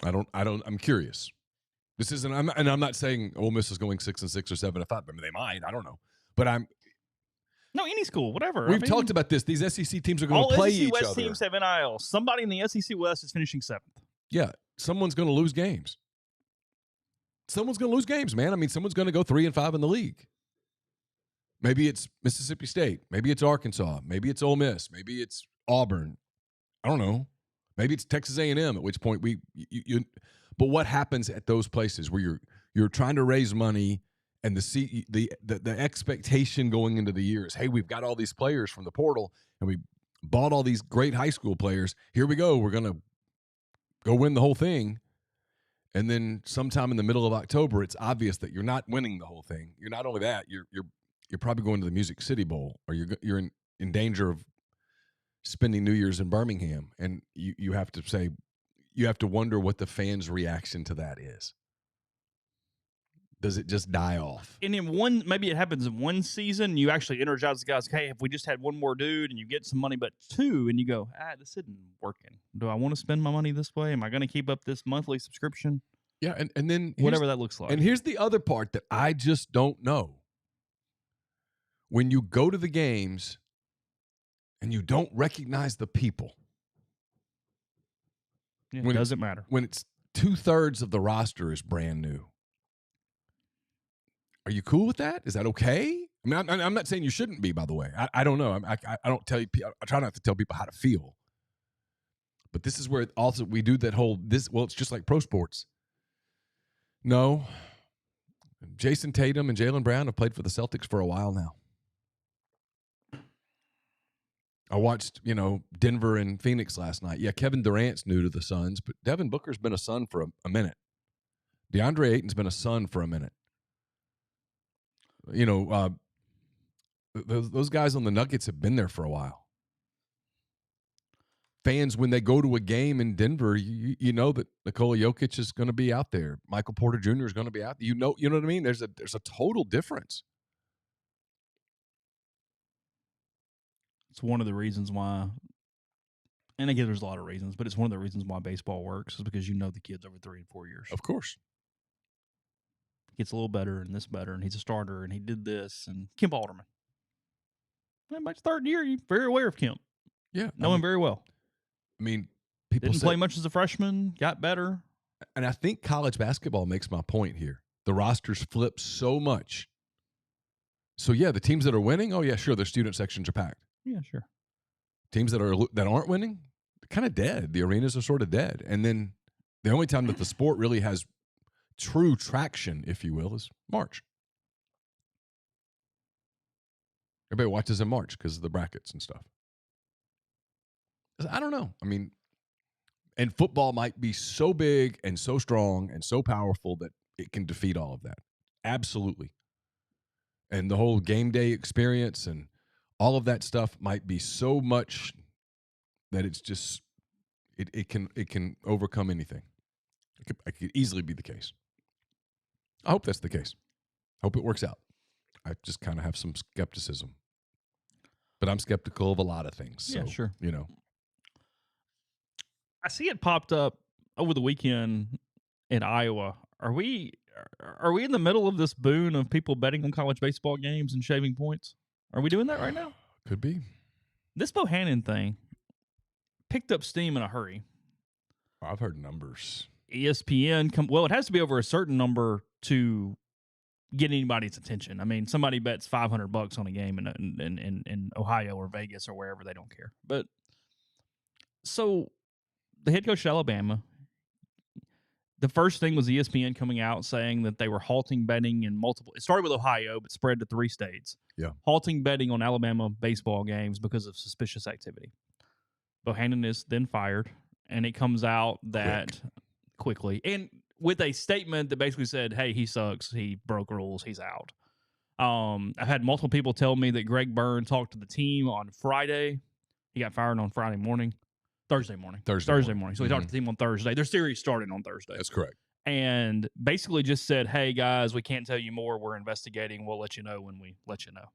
Speaker 2: I'm curious. This isn't, I'm not saying Ole Miss is going 6-6 or 7-5. I mean, they might. I don't know. But
Speaker 1: no, any school, whatever.
Speaker 2: We've talked about this. These SEC teams are going to play each other.
Speaker 1: All SEC West teams have NIL. Somebody in the SEC West is finishing 7th.
Speaker 2: Yeah, someone's going to lose games. Someone's going to lose games, man. I mean, someone's going to go 3-5 in the league. Maybe it's Mississippi State. Maybe it's Arkansas. Maybe it's Ole Miss. Maybe it's Auburn. I don't know. Maybe it's Texas A&M. At which point But what happens at those places where you're trying to raise money, and the expectation going into the year is, hey, we've got all these players from the portal, and bought all these great high school players. Here we go. We're going to go win the whole thing. And then sometime in the middle of October, it's obvious that you're not winning the whole thing. You're not only that, you're probably going to the Music City Bowl, or you're in danger of spending New Year's in Birmingham. And you have to wonder what the fans' reaction to that is. Does it just die off?
Speaker 1: And in maybe it happens in one season, you actually energize the guys. Hey, if we just had one more dude and you get some money, but two, and you go, this isn't working. Do I want to spend my money this way? Am I going to keep up this monthly subscription?
Speaker 2: Yeah, and then
Speaker 1: whatever that looks like.
Speaker 2: And here's the other part that I just don't know. When you go to the games and you don't recognize the people.
Speaker 1: Yeah, it doesn't matter.
Speaker 2: When it's 2/3 of the roster is brand new. Are you cool with that? Is that okay? I mean, I'm not saying you shouldn't be, by the way. I don't know. I don't tell you. I try not to tell people how to feel. But this is where also we do that whole well, it's just like pro sports. No. Jason Tatum and Jaylen Brown have played for the Celtics for a while now. I watched, Denver and Phoenix last night. Yeah, Kevin Durant's new to the Suns, but Devin Booker's been a Sun for a minute. DeAndre Ayton's been a Sun for a minute. Those guys on the Nuggets have been there for a while. Fans, when they go to a game in Denver, you know that Nikola Jokic is going to be out there. Michael Porter Jr. is going to be out there. You know what I mean? There's a total difference.
Speaker 1: It's one of the reasons why, and again, there's a lot of reasons, but it's one of the reasons why baseball works is because the kids over 3 and 4 years.
Speaker 2: Of course.
Speaker 1: He gets a little better and this better, and he's a starter, and he did this, and Kemp Alderman. And by his third year, you're very aware of Kemp.
Speaker 2: Yeah.
Speaker 1: Know him very well.
Speaker 2: I mean, people
Speaker 1: didn't play much as a freshman, got better.
Speaker 2: And I think college basketball makes my point here. The rosters flip so much. So, yeah, the teams that are winning, oh, yeah, sure, their student sections are packed.
Speaker 1: Yeah, sure.
Speaker 2: Teams that aren't winning, they're kind of dead. The arenas are sort of dead. And then the only time that the sport really has true traction, if you will, is March. Everybody watches in March because of the brackets and stuff. I don't know. I mean, and football might be so big and so strong and so powerful that it can defeat all of that. Absolutely. And the whole game day experience and all of that stuff might be so much that it's just it can overcome anything. It could easily be the case. I hope that's the case. I hope it works out. I just kind of have some skepticism. But I'm skeptical of a lot of things. So,
Speaker 1: yeah, sure. I see it popped up over the weekend in Iowa. Are we in the middle of this boon of people betting on college baseball games and shaving points? Are we doing that right now?
Speaker 2: Could be.
Speaker 1: This Bohannon thing picked up steam in a hurry.
Speaker 2: I've heard numbers.
Speaker 1: ESPN, it has to be over a certain number to get anybody's attention. I mean, somebody bets $500 on a game in Ohio or Vegas or wherever, they don't care. But so the head coach of Alabama, the first thing was ESPN coming out saying that they were halting betting in multiple. It started with Ohio, but spread to 3 states.
Speaker 2: Yeah,
Speaker 1: halting betting on Alabama baseball games because of suspicious activity. Bohannon is then fired, and it comes out that quickly, and with a statement that basically said, "Hey, he sucks. He broke rules. He's out." I've had multiple people tell me that Greg Byrne talked to the team on Friday. He got fired on Thursday morning. Thursday morning. So he talked to the team on Thursday. Their series started on Thursday.
Speaker 2: That's correct.
Speaker 1: And basically just said, "Hey, guys, we can't tell you more. We're investigating. We'll let you know when we let you know."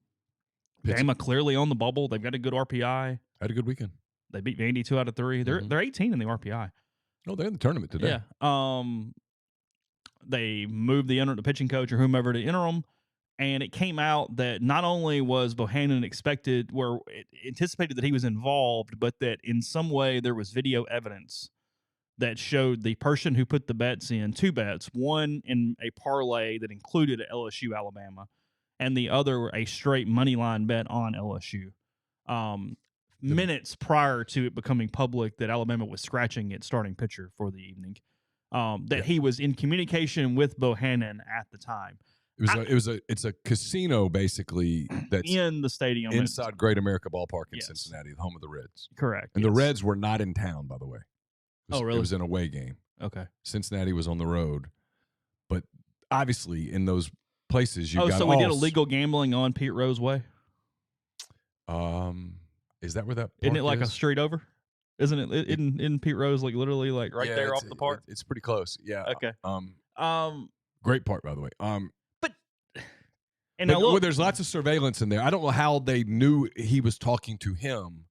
Speaker 1: Bama clearly on the bubble. They've got a good RPI.
Speaker 2: Had a good weekend.
Speaker 1: They beat Vandy 2 out of 3. They're 18 in the RPI.
Speaker 2: Oh, they're in the tournament today.
Speaker 1: Yeah. They moved the pitching coach or whomever to interim, and it came out that not only was Bohannon anticipated that he was involved, but that in some way there was video evidence that showed the person who put the bets in, 2 bets, one in a parlay that included LSU Alabama, and the other a straight money line bet on LSU. Minutes prior to it becoming public that Alabama was scratching its starting pitcher for the evening, he was in communication with Bohannon at the time.
Speaker 2: It's a casino basically that's
Speaker 1: in the stadium
Speaker 2: inside Great America Ballpark in
Speaker 1: Yes.
Speaker 2: Cincinnati, the home of the Reds.
Speaker 1: Correct.
Speaker 2: And the Reds were not in town, by the way.
Speaker 1: Oh, really?
Speaker 2: It was an away game.
Speaker 1: Okay.
Speaker 2: Cincinnati was on the road, but obviously in those places you got.
Speaker 1: So we did illegal gambling on Pete Rose Way.
Speaker 2: Is that where that?
Speaker 1: Isn't it like
Speaker 2: is?
Speaker 1: a street over? Isn't it in Pete Rose, like literally like right there off the park?
Speaker 2: It's pretty close. Yeah.
Speaker 1: Okay.
Speaker 2: Great park, by the way.
Speaker 1: But now look,
Speaker 2: there's lots of surveillance in there. I don't know how they knew he was talking to him.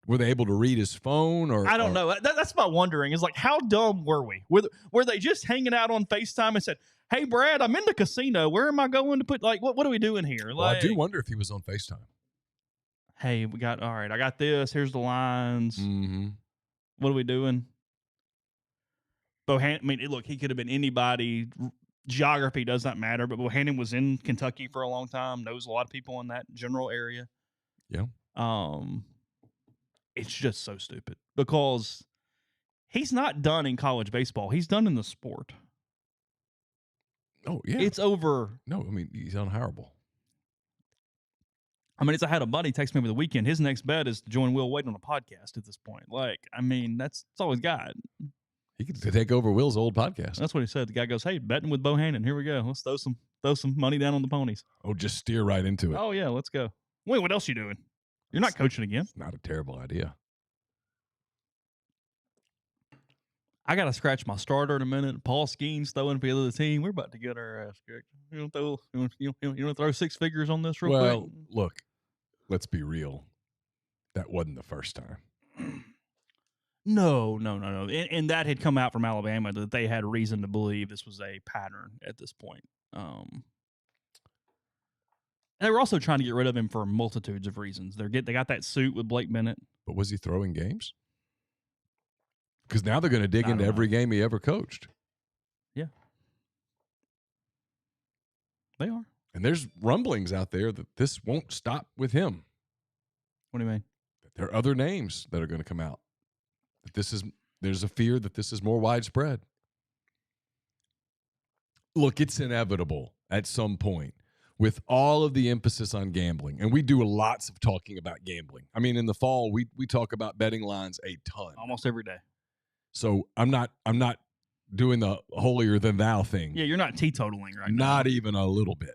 Speaker 2: Were they able to read his phone, or
Speaker 1: I don't know. That's my wondering. Is like, how dumb were we? Were they just hanging out on FaceTime and said, "Hey, Brad, I'm in the casino. Where am I going to put? Like, what are we doing here?"
Speaker 2: Well, I do wonder if he was on FaceTime.
Speaker 1: Hey, all right. I got this. Here's the lines.
Speaker 2: Mm-hmm.
Speaker 1: What are we doing? Bohannon. I mean, look, he could have been anybody. Geography does not matter. But Bohannon was in Kentucky for a long time. Knows a lot of people in that general area.
Speaker 2: Yeah.
Speaker 1: It's just so stupid because he's not done in college baseball. He's done in the sport.
Speaker 2: Oh, yeah.
Speaker 1: It's over.
Speaker 2: No, I mean, he's unhireable.
Speaker 1: I mean, I had a buddy text me over the weekend. His next bet is to join Will Wade on a podcast at this point. Like, I mean, that's all he's got.
Speaker 2: He could take over Will's old podcast.
Speaker 1: That's what he said. The guy goes, "Hey, betting with Bohannon. Here we go. Let's throw some money down on the ponies."
Speaker 2: Oh, just steer right into it.
Speaker 1: Oh, yeah, let's go. Wait, what else you doing? You're not coaching again.
Speaker 2: It's not a terrible idea.
Speaker 1: I got to scratch my starter in a minute. Paul Skeen's throwing for the other team. We're about to get our ass kicked. You want to throw 6 figures on this real quick?
Speaker 2: Well, look, let's be real. That wasn't the first time.
Speaker 1: No. And that had come out from Alabama that they had reason to believe this was a pattern at this point. And they were also trying to get rid of him for multitudes of reasons. They got that suit with Blake Bennett.
Speaker 2: But was he throwing games? Because now they're going to dig into every game he ever coached.
Speaker 1: Yeah. They are.
Speaker 2: And there's rumblings out there that this won't stop with him.
Speaker 1: What do you mean?
Speaker 2: There are other names that are going to come out. There's a fear that this is more widespread. Look, it's inevitable at some point with all of the emphasis on gambling. And we do lots of talking about gambling. I mean, in the fall, we talk about betting lines a ton.
Speaker 1: Almost every day.
Speaker 2: So I'm not doing the holier than thou thing.
Speaker 1: Yeah, you're not teetotaling right now.
Speaker 2: Not even a little bit.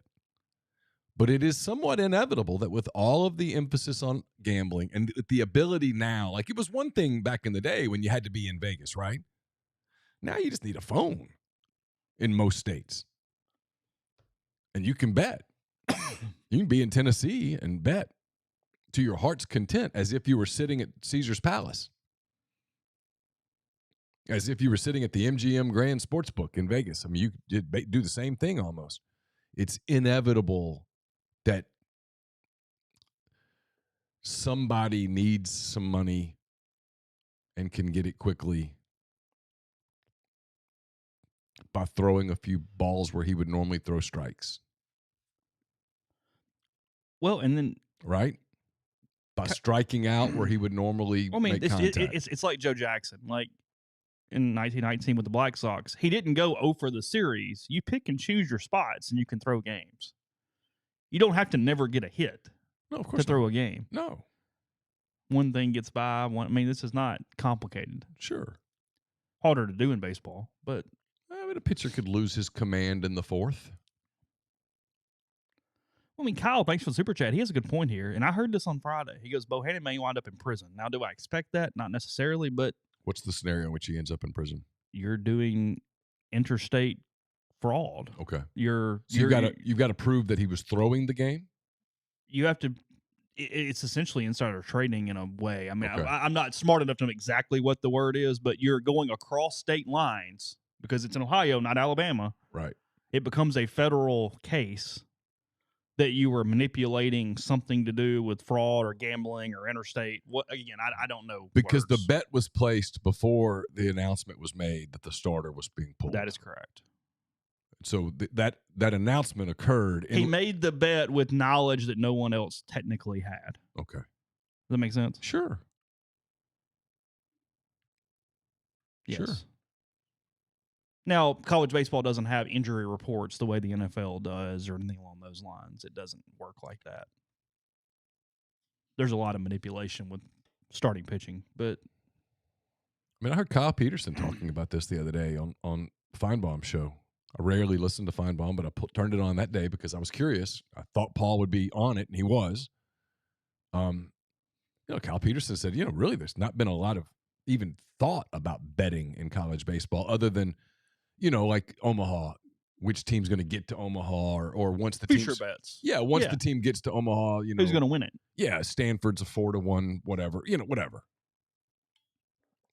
Speaker 2: But it is somewhat inevitable that with all of the emphasis on gambling and the ability now, like it was one thing back in the day when you had to be in Vegas, right? Now you just need a phone in most states. And you can bet. You can be in Tennessee and bet to your heart's content as if you were sitting at Caesar's Palace. As if you were sitting at the MGM Grand Sportsbook in Vegas. I mean, you did do the same thing almost. It's inevitable that somebody needs some money and can get it quickly by throwing a few balls where he would normally throw strikes.
Speaker 1: Well, and then...
Speaker 2: Right? By striking out where he would normally make contact.
Speaker 1: It's like Joe Jackson. Like, in 1919 with the Black Sox, he didn't go 0 for the series. You pick and choose your spots, and you can throw games. You don't have to never get a hit to throw a game.
Speaker 2: No.
Speaker 1: One thing gets by. This is not complicated.
Speaker 2: Sure.
Speaker 1: Harder to do in baseball, but...
Speaker 2: a pitcher could lose his command in the fourth.
Speaker 1: I mean, Kyle, thanks for the super chat. He has a good point here, and I heard this on Friday. He goes, Bohannon may wind up in prison. Now, do I expect that? Not necessarily, but...
Speaker 2: What's the scenario in which he ends up in prison?
Speaker 1: You're doing interstate fraud.
Speaker 2: Okay.
Speaker 1: You've
Speaker 2: got to prove that he was throwing the game?
Speaker 1: You have to... It's essentially insider trading in a way. I mean,
Speaker 2: okay.
Speaker 1: I'm not smart enough to know exactly what the word is, but you're going across state lines because it's in Ohio, not Alabama.
Speaker 2: Right.
Speaker 1: It becomes a federal case that you were manipulating something to do with fraud or gambling or interstate. What again? I don't know.
Speaker 2: Because the bet was placed before the announcement was made that the starter was being pulled.
Speaker 1: That is correct.
Speaker 2: So that announcement occurred.
Speaker 1: He made the bet with knowledge that no one else technically had.
Speaker 2: Okay.
Speaker 1: Does that make sense?
Speaker 2: Sure.
Speaker 1: Yes.
Speaker 2: Sure.
Speaker 1: Now, college baseball doesn't have injury reports the way the NFL does or anything along those lines. It doesn't work like that. There's a lot of manipulation with starting pitching, but
Speaker 2: I mean, I heard Kyle Peterson talking about this the other day on Feinbaum's show. I rarely listen to Feinbaum, but I turned it on that day because I was curious. I thought Paul would be on it, and he was. Kyle Peterson said, really, there's not been a lot of even thought about betting in college baseball other than, like Omaha, which team's going to get to Omaha or once the
Speaker 1: future bets.
Speaker 2: Yeah, once the team gets to Omaha,
Speaker 1: who's going to win it?
Speaker 2: Yeah, Stanford's a 4-1, whatever, whatever.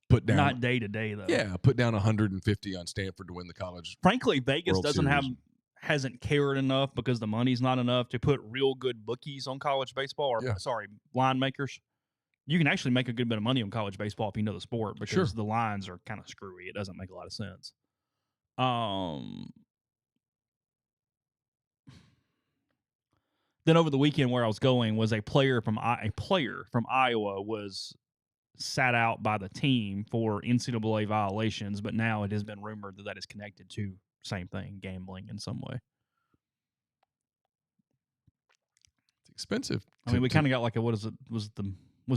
Speaker 2: Put down
Speaker 1: not day to day though.
Speaker 2: Yeah, put down 150 on Stanford to win the college.
Speaker 1: Frankly, Vegas
Speaker 2: World
Speaker 1: doesn't
Speaker 2: Series.
Speaker 1: hasn't cared enough because the money's not enough to put real good bookies on college baseball line makers. You can actually make a good bit of money on college baseball if you know the sport because the lines are kind of screwy. It doesn't make a lot of sense. Then over the weekend where I was going was a player from Iowa was sat out by the team for NCAA violations, but now it has been rumored that is connected to same thing, gambling in some way.
Speaker 2: It's expensive.
Speaker 1: I mean, we kind of got like a was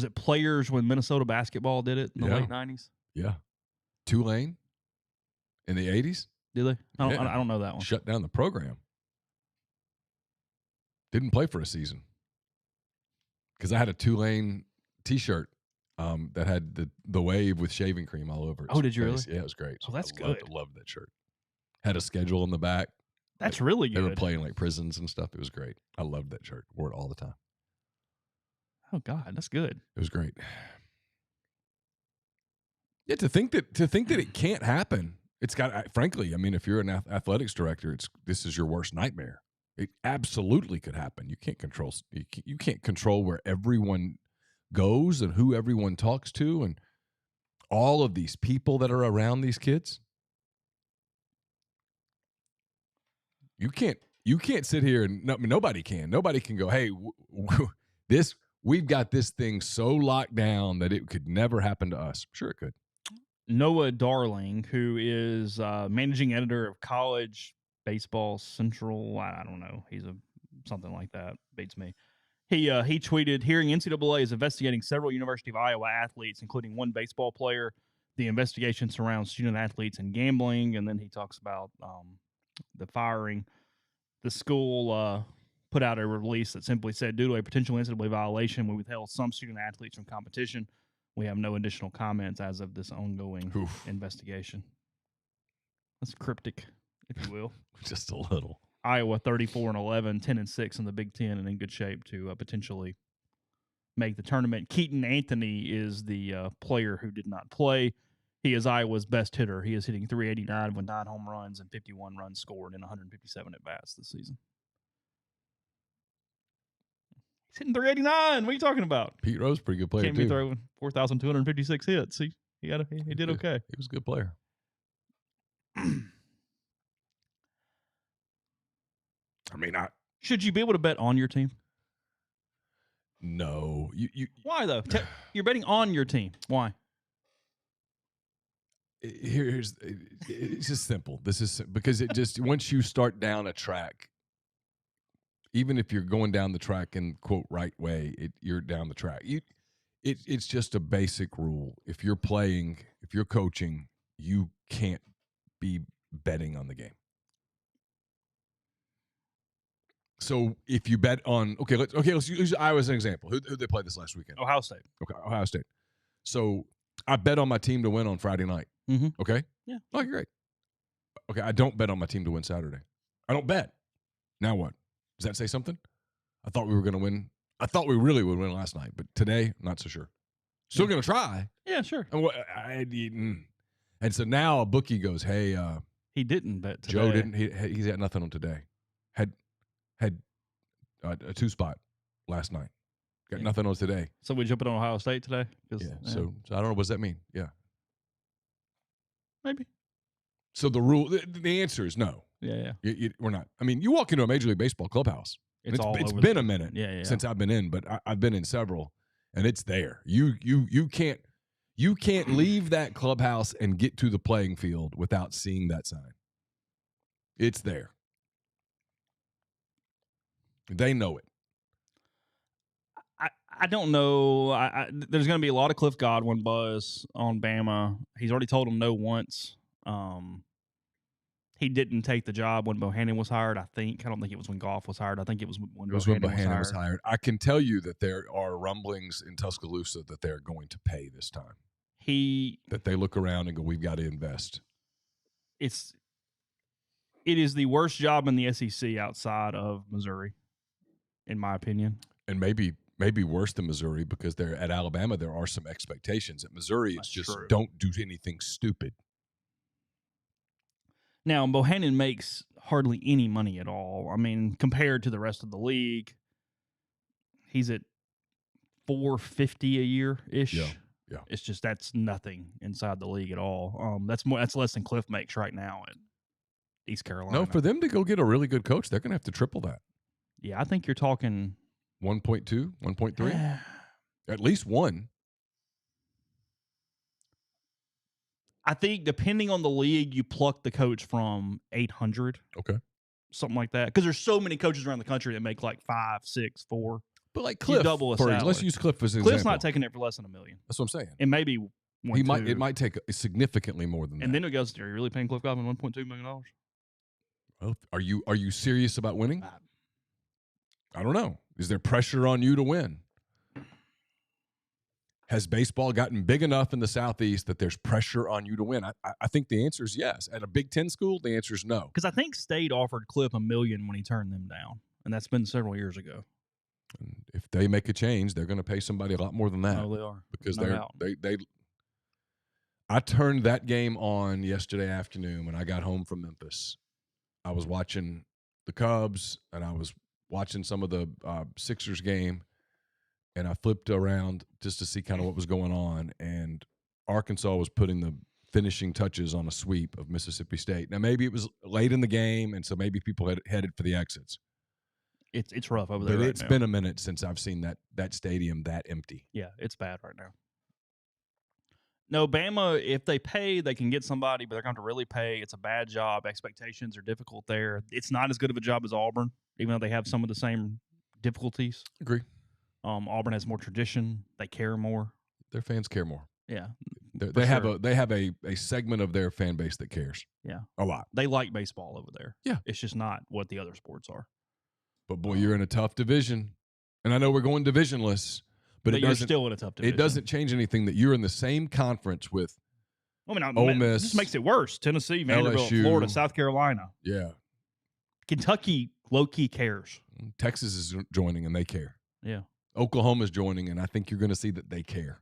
Speaker 1: it Players when Minnesota basketball did it in the late 90s?
Speaker 2: Yeah. Tulane in the 80s?
Speaker 1: Did they? I don't know that one.
Speaker 2: Shut down the program. Didn't play for a season. Because I had a Tulane T-shirt that had the wave with shaving cream all over it.
Speaker 1: Oh, did you
Speaker 2: face.
Speaker 1: really?
Speaker 2: Yeah, it was great.
Speaker 1: Oh, that's good.
Speaker 2: I loved that shirt. Had a schedule in the back.
Speaker 1: That's really good.
Speaker 2: They were playing like prisons and stuff. It was great. I loved that shirt. Wore it all the time.
Speaker 1: Oh God, that's good.
Speaker 2: It was great. Yeah, to think that it can't happen. It's got. Frankly, I mean, if you're an athletics director, this is your worst nightmare. It absolutely could happen. You can't control. You can't control where everyone goes and who everyone talks to, and all of these people that are around these kids. You can't sit here and nobody can. Nobody can go, hey, we've got this thing so locked down that it could never happen to us. Sure it could.
Speaker 1: Noah Darling, who is managing editor of College Baseball Central, I don't know. He's something like that. Beats me. He tweeted, hearing NCAA is investigating several University of Iowa athletes, including one baseball player. The investigation surrounds student athletes and gambling. And then he talks about the firing. The school put out a release that simply said, due to a potential NCAA violation, we withheld some student athletes from competition. We have no additional comments as of this ongoing investigation. That's cryptic, if you will.
Speaker 2: Just a little.
Speaker 1: Iowa 34-11, 10-6 in the Big Ten, and in good shape to potentially make the tournament. Keaton Anthony is the player who did not play. He is Iowa's best hitter. He is hitting .389 with 9 home runs and 51 runs scored in 157 at-bats this season. He's hitting .389. What are you talking about?
Speaker 2: Pete Rose, pretty good player,
Speaker 1: Can't be throwing 4,256 hits. He did okay.
Speaker 2: He was a good player. I mean,
Speaker 1: should you be able to bet on your team?
Speaker 2: No. You
Speaker 1: Why though? You're betting on your team. Why?
Speaker 2: It's just simple. This is because it just once you start down a track, even if you're going down the track in quote right way, you're down the track. It's just a basic rule. If you're playing, if you're coaching, you can't be betting on the game. So if you bet on let's use Iowa as an example. Who they played this last weekend?
Speaker 1: Ohio State.
Speaker 2: Okay, Ohio State. So I bet on my team to win on Friday night.
Speaker 1: Mm-hmm.
Speaker 2: Okay?
Speaker 1: Yeah.
Speaker 2: Oh, great. Okay, I don't bet on my team to win Saturday. I don't bet. Now what? Does that say something? I thought we were going to win. I thought we really would win last night, but today, not so sure. Still going to try.
Speaker 1: Yeah, sure.
Speaker 2: And so now a bookie goes, hey.
Speaker 1: He didn't bet today.
Speaker 2: Joe didn't. He's got nothing on today. Had a 2-spot last night. Got nothing on today.
Speaker 1: So we jumping on Ohio State today?
Speaker 2: Yeah. So I don't know. What does that mean? Yeah.
Speaker 1: Maybe.
Speaker 2: So the rule, the answer is no.
Speaker 1: Yeah.
Speaker 2: We're not. I mean, you walk into a Major League Baseball clubhouse. It's been a minute since I've been in, but I've been in several, and it's there. You You can't leave that clubhouse and get to the playing field without seeing that sign. It's there. They know it.
Speaker 1: I don't know. There's going to be a lot of Cliff Godwin buzz on Bama. He's already told him no once. He didn't take the job when Bohannon was hired, I think. I don't think it was when Goff was hired. I think it was when Bohannon was hired.
Speaker 2: I can tell you that there are rumblings in Tuscaloosa that they're going to pay this time. That they look around and go, we've got to invest.
Speaker 1: It is the worst job in the SEC outside of Missouri, in my opinion.
Speaker 2: And maybe worse than Missouri, because at Alabama there are some expectations. At Missouri, it's just true. Don't do anything stupid.
Speaker 1: Now, Bohannon makes hardly any money at all. I mean, compared to the rest of the league, he's at $450 a year ish.
Speaker 2: Yeah.
Speaker 1: It's just that's nothing inside the league at all. That's less than Cliff makes right now at East Carolina.
Speaker 2: No, for them to go get a really good coach, they're going to have to triple that.
Speaker 1: Yeah, I think you're talking
Speaker 2: 1.2, 1.3, at least 1.
Speaker 1: I think depending on the league, you pluck the coach from 800.
Speaker 2: Okay.
Speaker 1: Something like that. Because there's so many coaches around the country that make like 5, 6, 4.
Speaker 2: But like Cliff,
Speaker 1: double a salary.
Speaker 2: Let's use Cliff as an
Speaker 1: Cliff's
Speaker 2: example.
Speaker 1: not taking it for less than $1 million.
Speaker 2: That's what I'm saying.
Speaker 1: And maybe
Speaker 2: it might take significantly more than that.
Speaker 1: And then it goes, are you really paying Cliff Godwin $1.2 million?
Speaker 2: Well, are you serious about winning? I don't know. Is there pressure on you to win? Has baseball gotten big enough in the Southeast that there's pressure on you to win? I think the answer is yes. At a Big Ten school, the answer is no.
Speaker 1: Because I think State offered Cliff $1 million when he turned them down, and that's been several years ago.
Speaker 2: And if they make a change, they're going to pay somebody a lot more than that.
Speaker 1: No, they are.
Speaker 2: Because I turned that game on yesterday afternoon when I got home from Memphis. I was watching the Cubs, and I was watching some of the Sixers game, and I flipped around just to see kind of what was going on, and Arkansas was putting the finishing touches on a sweep of Mississippi State. Now, maybe it was late in the game, and so maybe people had headed for the exits.
Speaker 1: It's rough over there
Speaker 2: but
Speaker 1: right
Speaker 2: it's
Speaker 1: now.
Speaker 2: Been a minute since I've seen that stadium that empty.
Speaker 1: Yeah, it's bad right now. No, Bama, if they pay, they can get somebody, but they're going to have to really pay. It's a bad job. Expectations are difficult there. It's not as good of a job as Auburn, even though they have some of the same difficulties.
Speaker 2: Agree.
Speaker 1: Auburn has more tradition. They care more.
Speaker 2: Their fans care more.
Speaker 1: Yeah.
Speaker 2: They have a segment of their fan base that cares.
Speaker 1: Yeah.
Speaker 2: A lot.
Speaker 1: They like baseball over there.
Speaker 2: Yeah.
Speaker 1: It's just not what the other sports are.
Speaker 2: But, boy, you're in a tough division. And I know we're going divisionless, but
Speaker 1: you're still in a tough division.
Speaker 2: It doesn't change anything that you're in the same conference with Ole Miss.
Speaker 1: This makes it worse. Tennessee, Vanderbilt,
Speaker 2: LSU,
Speaker 1: Florida, South Carolina.
Speaker 2: Yeah.
Speaker 1: Kentucky low-key cares.
Speaker 2: Texas is joining, and they care.
Speaker 1: Yeah.
Speaker 2: Oklahoma's joining, and I think you're going to see that they care.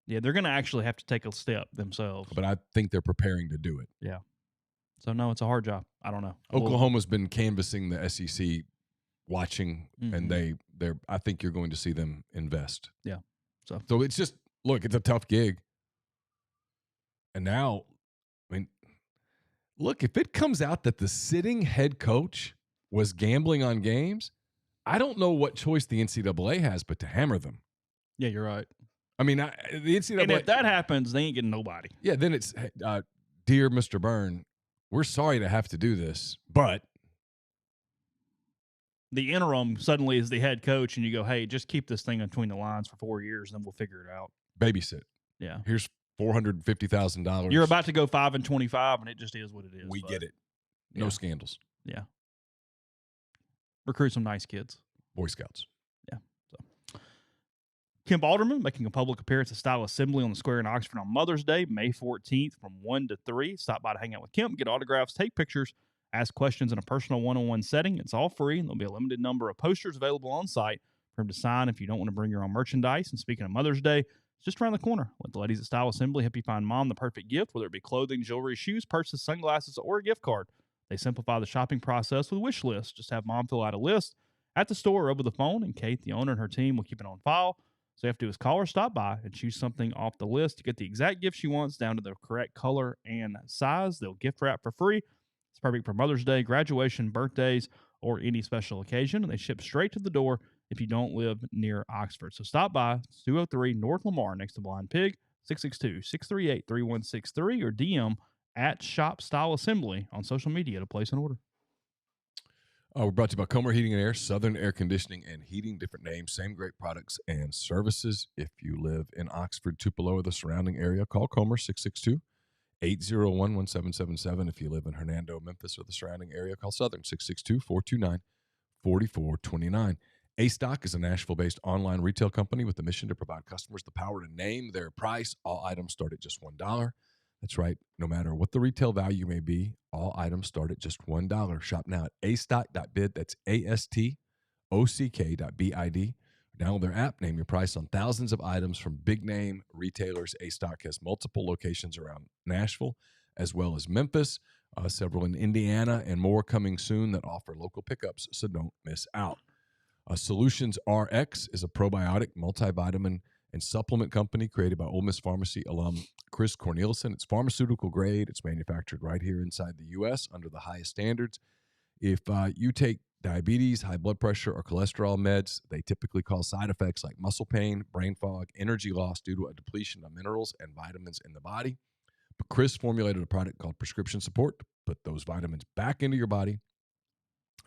Speaker 1: Yeah, they're going to actually have to take a step themselves.
Speaker 2: But I think they're preparing to do it.
Speaker 1: Yeah. So, no, it's a hard job. I don't know.
Speaker 2: Oklahoma's been canvassing the SEC, watching, and they're. I think you're going to see them invest.
Speaker 1: Yeah.
Speaker 2: So it's just, look, it's a tough gig. And now, I mean, look, if it comes out that the sitting head coach was gambling on games, I don't know what choice the NCAA has but to hammer them.
Speaker 1: Yeah, you're right.
Speaker 2: I mean, the NCAA.
Speaker 1: And if that happens, they ain't getting nobody.
Speaker 2: Yeah, then it's, dear Mr. Byrne, we're sorry to have to do this, but.
Speaker 1: The interim suddenly is the head coach, and you go, hey, just keep this thing between the lines for 4 years, and then we'll figure it out.
Speaker 2: Babysit.
Speaker 1: Yeah.
Speaker 2: Here's $450,000.
Speaker 1: You're about to go 5-25, and it just is what it is.
Speaker 2: We get it. No scandals.
Speaker 1: Yeah. Recruit some nice kids.
Speaker 2: Boy Scouts.
Speaker 1: Yeah. So, Kemp Alderman making a public appearance at Style Assembly on the Square in Oxford on Mother's Day, May 14th from 1 to 3. Stop by to hang out with Kemp, get autographs, take pictures, ask questions in a personal one-on-one setting. It's all free, and there'll be a limited number of posters available on site for him to sign if you don't want to bring your own merchandise. And speaking of Mother's Day, it's just around the corner. Let the ladies at Style Assembly help you find mom the perfect gift, whether it be clothing, jewelry, shoes, purses, sunglasses, or a gift card. They simplify the shopping process with a wish list. Just have mom fill out a list at the store or over the phone, and Kate, the owner, and her team will keep it on file. So you have to do is call or stop by and choose something off the list to get the exact gift she wants down to the correct color and size. They'll gift wrap for free. It's perfect for Mother's Day, graduation, birthdays, or any special occasion, and they ship straight to the door if you don't live near Oxford. So stop by. It's 203 North Lamar next to Blind Pig. 662-638-3163 or DM at Shop Style Assembly on social media to place an order.
Speaker 2: We're brought to you by Comer Heating and Air, Southern Air Conditioning and Heating. Different names, same great products and services. If you live in Oxford, Tupelo, or the surrounding area, call Comer 662-801-1777. If you live in Hernando, Memphis, or the surrounding area, call Southern 662-429-4429. A-Stock is a Nashville-based online retail company with the mission to provide customers the power to name their price. All items start at just $1. That's right. No matter what the retail value may be, all items start at just $1. Shop now at astock.bid. That's ASTOCK.BID. Download their app, name your price on thousands of items from big-name retailers. A-Stock has multiple locations around Nashville as well as Memphis, several in Indiana, and more coming soon that offer local pickups, so don't miss out. Solutions RX is a probiotic multivitamin and supplement company created by Ole Miss Pharmacy alum Chris Cornelison. It's pharmaceutical grade. It's manufactured right here inside the U.S. under the highest standards. If you take diabetes, high blood pressure, or cholesterol meds, they typically cause side effects like muscle pain, brain fog, energy loss due to a depletion of minerals and vitamins in the body. But Chris formulated a product called Prescription Support to put those vitamins back into your body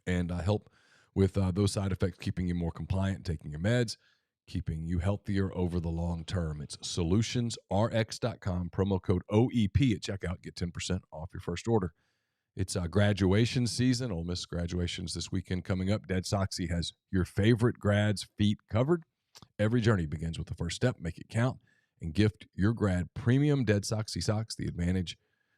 Speaker 2: and help with those side effects, keeping you more compliant, taking your meds, keeping you healthier over the long term. It's solutionsrx.com, promo code OEP at checkout. Get 10% off your first order. It's graduation season. Ole Miss graduations this weekend coming up. Dead Soxy has your favorite grads' feet covered. Every journey begins with the first step. Make it count and gift your grad premium Dead Soxy socks.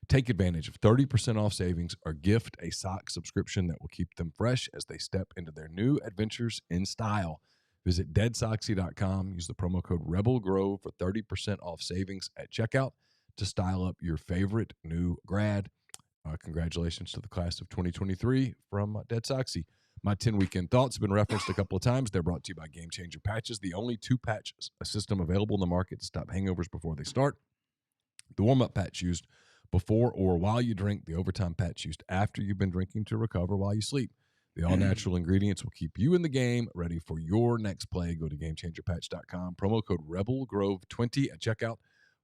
Speaker 2: Take advantage of 30% off savings or gift a sock subscription that will keep them fresh as they step into their new adventures in style. Visit deadsoxy.com. Use the promo code RebelGrove for 30% off savings at checkout to style up your favorite new grad. Congratulations to the class of 2023 from Dead Soxy. My 10 weekend thoughts have been referenced a couple of times. They're brought to you by Game Changer Patches, the only 2-patch system available in the market to stop hangovers before they start. The warm-up patch used before or while you drink, the overtime patch used after you've been drinking to recover while you sleep. The all-natural ingredients will keep you in the game, ready for your next play. Go to GameChangerPatch.com. Promo code RebelGrove20 at checkout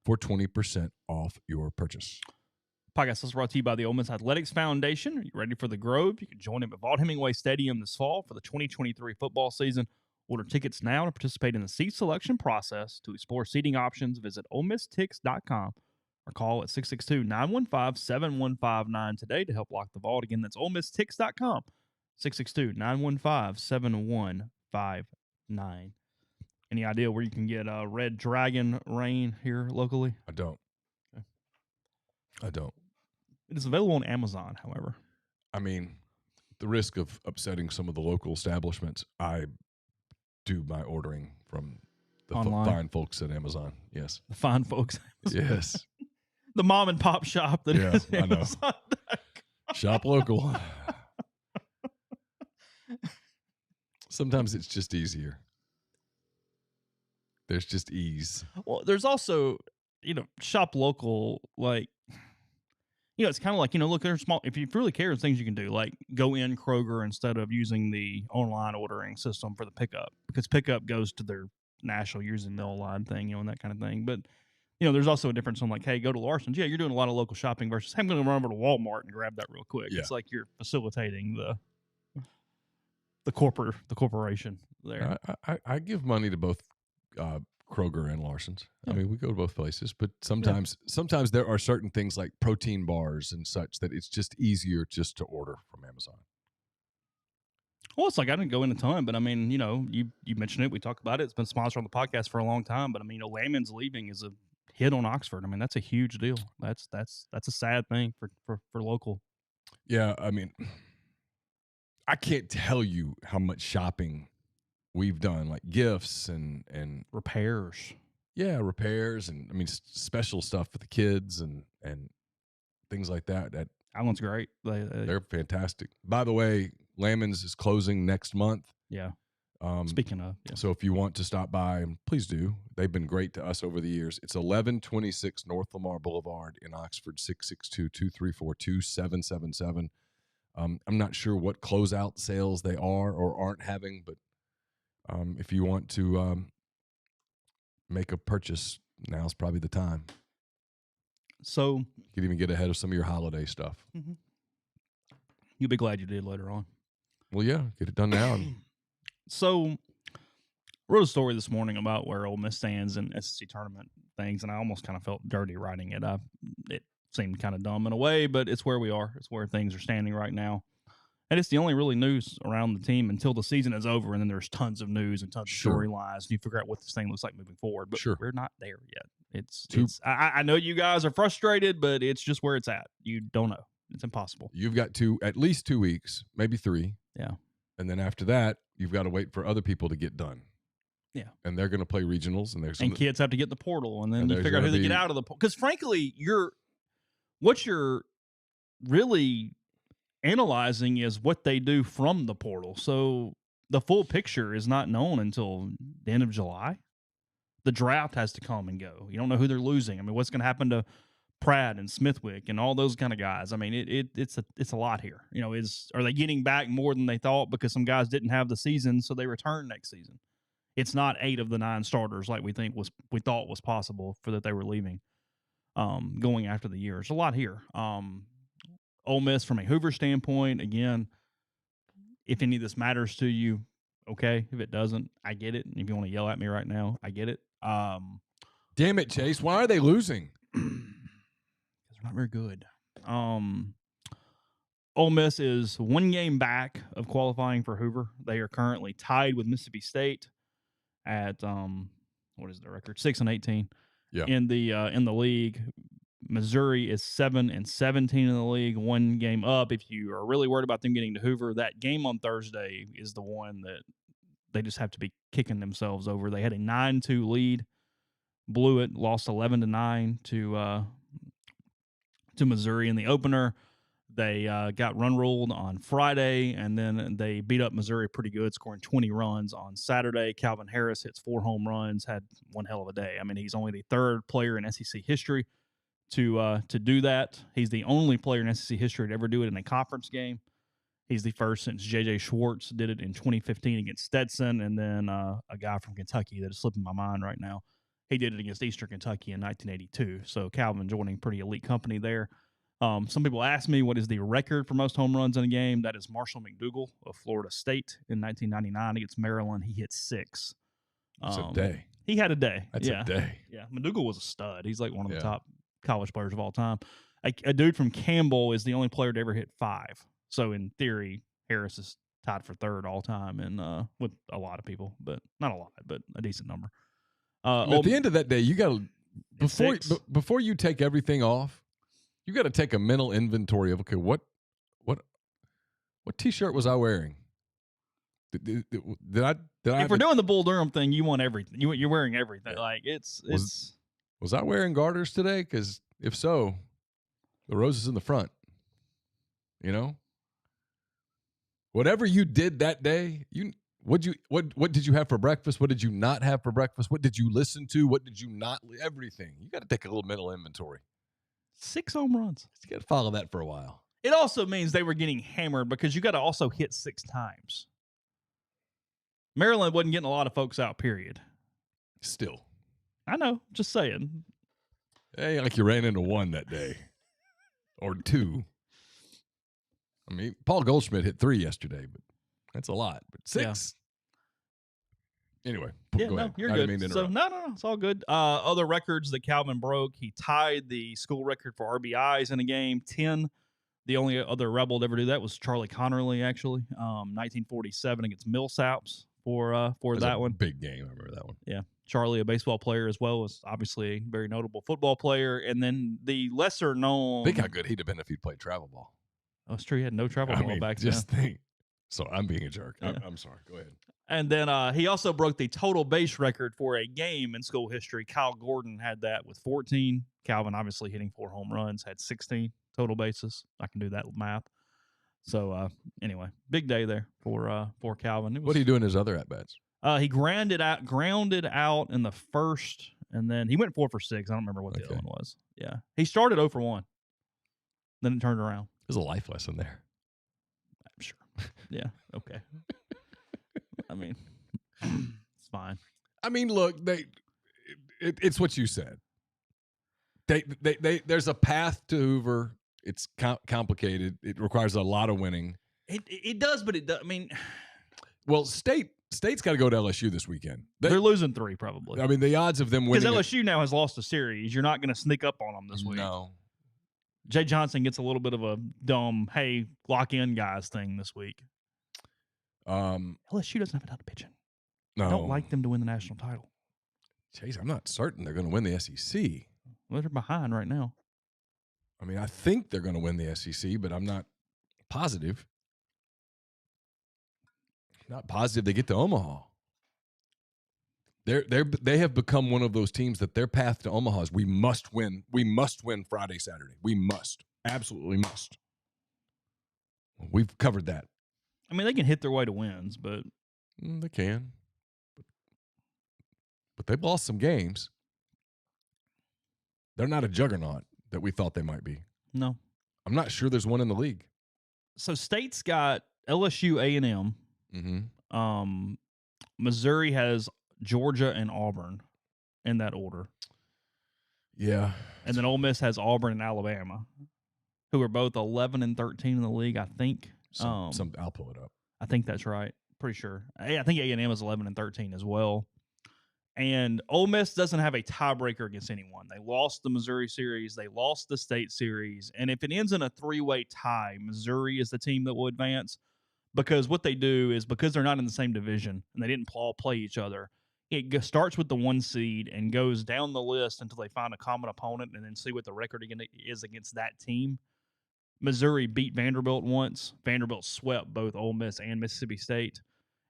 Speaker 2: for 20% off your purchase.
Speaker 1: Podcast is brought to you by the Ole Miss Athletics Foundation. Are you ready for the Grove? You can join him at Vaught-Hemingway Stadium this fall for the 2023 football season. Order tickets now to participate in the seat selection process. To explore seating options, visit OleMissTix.com or call at 662-915-7159 today to help lock the vault. Again, that's OleMissTix.com. 662-915-7159. Any idea where you can get Red Dragon rain here locally?
Speaker 2: I don't.
Speaker 1: It is available on Amazon, however.
Speaker 2: I mean, the risk of upsetting some of the local establishments, I do my ordering from the fine folks at Amazon. Yes.
Speaker 1: The fine folks.
Speaker 2: Yes.
Speaker 1: The mom and pop shop that is Amazon.
Speaker 2: I know. Shop local. Sometimes it's just easier. There's just ease.
Speaker 1: Well, there's also, shop local, like, it's kind of like, look, there's small, if you really care, there's things you can do, like go in Kroger instead of using the online ordering system for the pickup, because pickup goes to their national using the online thing, and that kind of thing. But, there's also a difference on like, hey, go to Larson's. Yeah, you're doing a lot of local shopping versus, hey, I'm going to run over to Walmart and grab that real quick. Yeah. It's like you're facilitating the corporation there.
Speaker 2: I give money to both Kroger and Larson's. Yeah. I mean, we go to both places, but sometimes there are certain things like protein bars and such that it's just easier just to order from Amazon.
Speaker 1: Well, it's like I didn't go in a ton, but I mean, you mentioned it. We talked about it. It's been sponsored on the podcast for a long time. But I mean, Layman's leaving is a hit on Oxford. I mean, that's a huge deal. That's a sad thing for local.
Speaker 2: Yeah, I mean, I can't tell you how much shopping we've done, like gifts and
Speaker 1: repairs.
Speaker 2: Yeah, repairs and I mean special stuff for the kids and things like that. That
Speaker 1: one's great.
Speaker 2: They're fantastic. By the way, Layman's is closing next month.
Speaker 1: Yeah. Speaking of, yeah.
Speaker 2: So if you want to stop by, please do. They've been great to us over the years. It's 1126 North Lamar Boulevard in Oxford, 662-234-2777. I'm not sure what closeout sales they are or aren't having, but if you want to make a purchase now's probably the time.
Speaker 1: So
Speaker 2: you could even get ahead of some of your holiday stuff.
Speaker 1: Mm-hmm. You'll be glad you did later on.
Speaker 2: Well, yeah, get it done now.
Speaker 1: So, wrote a story this morning about where Ole Miss stands in SEC tournament things, and I almost kind of felt dirty writing it. It seemed kind of dumb in a way, but it's where we are. It's where things are standing right now. And it's the only really news around the team until the season is over, and then there's tons of news and tons of storylines, and you figure out what this thing looks like moving forward. But we're not there yet. I know you guys are frustrated, but it's just where it's at. You don't know. It's impossible.
Speaker 2: You've got at least 2 weeks, maybe 3.
Speaker 1: Yeah.
Speaker 2: And then after that, you've got to wait for other people to get done.
Speaker 1: Yeah.
Speaker 2: And they're going to play regionals, and
Speaker 1: kids have to get in the portal, and then you figure out who they get out of the portal. Because frankly, what you're really analyzing is what they do from the portal. So the full picture is not known until the end of July. The draft has to come and go. You don't know who they're losing. I mean, what's going to happen to Pratt and Smithwick and all those kind of guys? I mean, it's a lot here. You know, are they getting back more than they thought because some guys didn't have the season, so they return next season? It's not 8 of the 9 starters like we thought was possible for that they were leaving, going after the year. There's a lot here. Ole Miss, from a Hoover standpoint, again, if any of this matters to you, okay. If it doesn't, I get it. And if you want to yell at me right now, I get it.
Speaker 2: Damn it, Chase. Why are they losing?
Speaker 1: Because they're not very good. Ole Miss is 1 game back of qualifying for Hoover. They are currently tied with Mississippi State at what is the record? 6-18 in the league. Missouri is 7-17 in the league, 1 game up. If you are really worried about them getting to Hoover, that game on Thursday is the one that they just have to be kicking themselves over. They had a 9-2 lead, blew it, lost 11-9 to Missouri in the opener. They got run ruled on Friday, and then they beat up Missouri pretty good, scoring 20 runs on Saturday. Calvin Harris hits 4 home runs, had one hell of a day. I mean, he's only the 3rd player in SEC history to do that. He's the only player in SEC history to ever do it in a conference game. He's the first since J.J. Schwartz did it in 2015 against Stetson, and then a guy from Kentucky that is slipping my mind right now. He did it against Eastern Kentucky in 1982. So Calvin joining pretty elite company there. Some people ask me what is the record for most home runs in a game. That is Marshall McDougal of Florida State in 1999 against Maryland. He hit 6.
Speaker 2: That's a day.
Speaker 1: He had a day.
Speaker 2: That's a day.
Speaker 1: Yeah, McDougal was a stud. He's like one of the top college players of all time. A dude from Campbell is the only player to ever hit 5. So in theory, Harris is tied for 3rd all time, and with a lot of people, but not a lot, but a decent number.
Speaker 2: At the end of that day, you got to before you take everything off, you got to take a mental inventory of, okay, what T-shirt was I wearing? Did I?
Speaker 1: If we're doing the Bull Durham thing, you want everything. You're wearing everything.
Speaker 2: Yeah.
Speaker 1: Like
Speaker 2: was I wearing garters today? Because if so, the rose is in the front. You know, whatever you did that day, what did you have for breakfast? What did you not have for breakfast? What did you listen to? What did you not? Everything. You got to take a little mental inventory.
Speaker 1: 6 home runs.
Speaker 2: You got to follow that for a while.
Speaker 1: It also means they were getting hammered because you got to also hit 6 times. Maryland wasn't getting a lot of folks out, period.
Speaker 2: Still.
Speaker 1: I know. Just saying.
Speaker 2: Hey, like you ran into 1 that day. Or 2. I mean, Paul Goldschmidt hit 3 yesterday, but that's a lot. But 6. Yeah. Anyway, go ahead.
Speaker 1: You're good. So no, it's all good. Other records that Calvin broke, he tied the school record for RBIs in a game, 10. The only other Rebel to ever do that was Charlie Connerly, actually, 1947 against Millsaps for that one.
Speaker 2: Big game. I remember that one.
Speaker 1: Yeah. Charlie, a baseball player as well, as obviously a very notable football player. And then the lesser known.
Speaker 2: Think how good he'd have been if he'd played travel ball.
Speaker 1: Oh, it's true. He had no travel ball back then.
Speaker 2: Just think. So I'm being a jerk.
Speaker 1: Yeah.
Speaker 2: I'm sorry. Go ahead.
Speaker 1: And then he also broke the total base record for a game in school history. Kyle Gordon had that with 14. Calvin, obviously hitting 4 home runs, had 16 total bases. I can do that math. So anyway, big day there for Calvin.
Speaker 2: What do you do in his other at bats?
Speaker 1: He grounded out in the first, and then he went 4 for 6. I don't remember what the other one was. Yeah, he started 0 for 1. Then it turned around.
Speaker 2: There's a life lesson there.
Speaker 1: I'm sure. Yeah. Okay. I mean, it's fine.
Speaker 2: I mean, look, It's what you said. There's a path to Hoover. It's complicated. It requires a lot of winning.
Speaker 1: It does, but it does. I mean,
Speaker 2: well, State's got to go to LSU this weekend.
Speaker 1: They're losing 3 probably.
Speaker 2: I mean, the odds of them winning
Speaker 1: because LSU now has lost a series. You're not going to sneak up on them this week.
Speaker 2: No.
Speaker 1: Jay Johnson gets a little bit of a dumb, hey, lock in guys thing this week. LSU doesn't have a ton of pitching.
Speaker 2: No.
Speaker 1: I don't like them to win the national title.
Speaker 2: Jeez, I'm not certain they're going to win the SEC.
Speaker 1: Well, they're behind right now.
Speaker 2: I mean, I think they're going to win the SEC, but I'm not positive. Not positive they get to Omaha. They have become one of those teams that their path to Omaha is we must win. We must win Friday, Saturday. We must. Absolutely must. We've covered that.
Speaker 1: I mean, they can hit their way to wins, but
Speaker 2: they can. But they've lost some games. They're not a juggernaut that we thought they might be.
Speaker 1: No.
Speaker 2: I'm not sure there's one in the league.
Speaker 1: So State's got LSU, A&M.
Speaker 2: Mm-hmm.
Speaker 1: Missouri has Georgia and Auburn in that order.
Speaker 2: Yeah.
Speaker 1: And then Ole Miss has Auburn and Alabama, who are both 11 and 13 in the league, I think.
Speaker 2: I'll pull it up.
Speaker 1: I think that's right. Pretty sure. I think A&M is 11 and 13 as well. And Ole Miss doesn't have a tiebreaker against anyone. They lost the Missouri series. They lost the State series. And if it ends in a 3-way tie, Missouri is the team that will advance. Because what they do is because they're not in the same division and they didn't all play each other, it starts with the 1 seed and goes down the list until they find a common opponent and then see what the record is against that team. Missouri beat Vanderbilt once. Vanderbilt swept both Ole Miss and Mississippi State.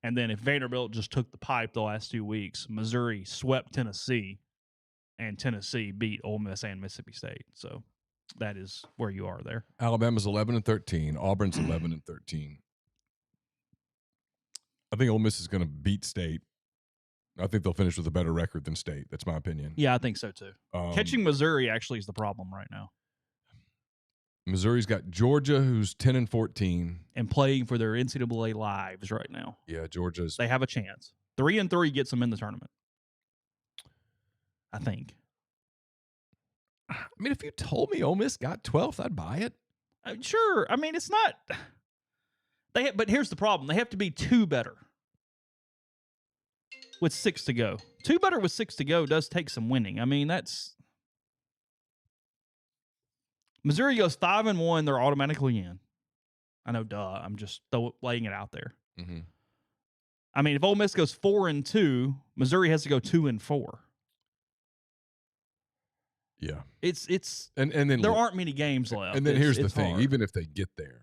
Speaker 1: And then if Vanderbilt just took the pipe the last 2 weeks, Missouri swept Tennessee, and Tennessee beat Ole Miss and Mississippi State. So that is where you are there.
Speaker 2: Alabama's 11 and 13. Auburn's 11 and 13. I think Ole Miss is going to beat State. I think they'll finish with a better record than State. That's my opinion.
Speaker 1: Yeah, I think so too. Catching Missouri actually is the problem right now.
Speaker 2: Missouri's got Georgia, who's 10 and 14.
Speaker 1: And playing for their NCAA lives right now.
Speaker 2: Yeah, Georgia's.
Speaker 1: They have a chance. 3 and 3 gets them in the tournament. I think.
Speaker 2: I mean, if you told me Ole Miss got 12th, I'd buy it.
Speaker 1: Sure. I mean, it's not. But here's the problem. They have to be 2 better with 6 to go. 2 better with 6 to go does take some winning. I mean, that's. Missouri goes 5-1, they're automatically in. I know, duh. I'm just laying it out there.
Speaker 2: Mm-hmm.
Speaker 1: I mean, if Ole Miss goes 4-2, Missouri has to go 2-4.
Speaker 2: Yeah,
Speaker 1: it's
Speaker 2: and then
Speaker 1: there aren't many games left.
Speaker 2: And then here's the thing:
Speaker 1: hard.
Speaker 2: even if they get there,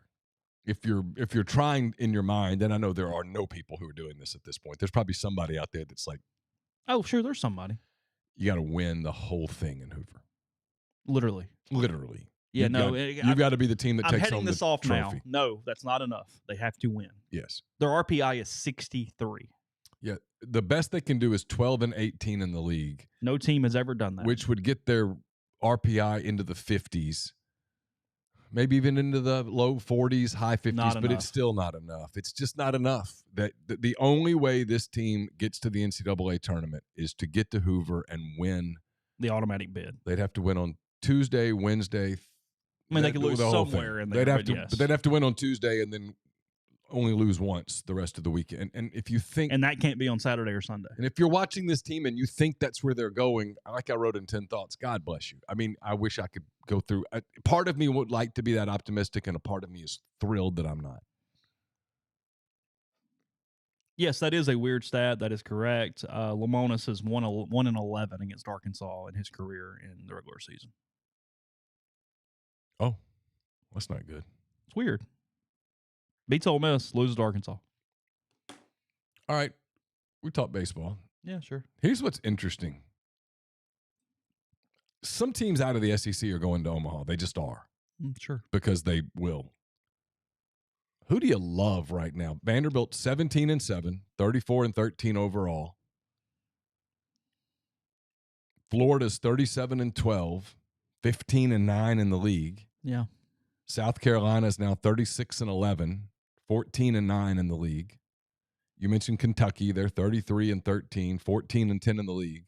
Speaker 2: if you're trying in your mind, and I know there are no people who are doing this at this point. There's probably somebody out there that's like,
Speaker 1: oh, sure, there's somebody.
Speaker 2: You got to win the whole thing in Hoover.
Speaker 1: Literally. Yeah,
Speaker 2: you've got to be the team that takes home the trophy.
Speaker 1: I'm heading this off now. No, that's not enough. They have to win.
Speaker 2: Yes.
Speaker 1: Their RPI is 63.
Speaker 2: Yeah, the best they can do is 12 and 18 in the league.
Speaker 1: No team has ever done that.
Speaker 2: Which would get their RPI into the 50s, maybe even into the low 40s, high 50s, but it's still not enough. It's just not enough. That the only way this team gets to the NCAA tournament is to get to Hoover and win
Speaker 1: the automatic bid.
Speaker 2: They'd have to win on Tuesday, Wednesday.
Speaker 1: I mean, they could lose somewhere in there.
Speaker 2: But they'd have to win on Tuesday and then only lose once the rest of the weekend. And if you think,
Speaker 1: and that can't be on Saturday or Sunday.
Speaker 2: And if you're watching this team and you think that's where they're going, like I wrote in 10 Thoughts, God bless you. I mean, I wish I could go through. Part of me would like to be that optimistic, and a part of me is thrilled that I'm not.
Speaker 1: Yes, that is a weird stat. That is correct. Lamonis is 1-11 against Arkansas in his career in the regular season.
Speaker 2: Oh, that's not good.
Speaker 1: It's weird. Beats Ole Miss, loses to Arkansas.
Speaker 2: All right. We talk baseball.
Speaker 1: Yeah, sure.
Speaker 2: Here's what's interesting. Some teams out of the SEC are going to Omaha. They just are.
Speaker 1: Sure.
Speaker 2: Because they will. Who do you love right now? Vanderbilt 17-7, 34-13 overall. Florida's 37-12, 15-9 in the league.
Speaker 1: Yeah.
Speaker 2: South Carolina is now 36-11, 14-9 in the league. You mentioned Kentucky; they're 33-13, 14-10 in the league.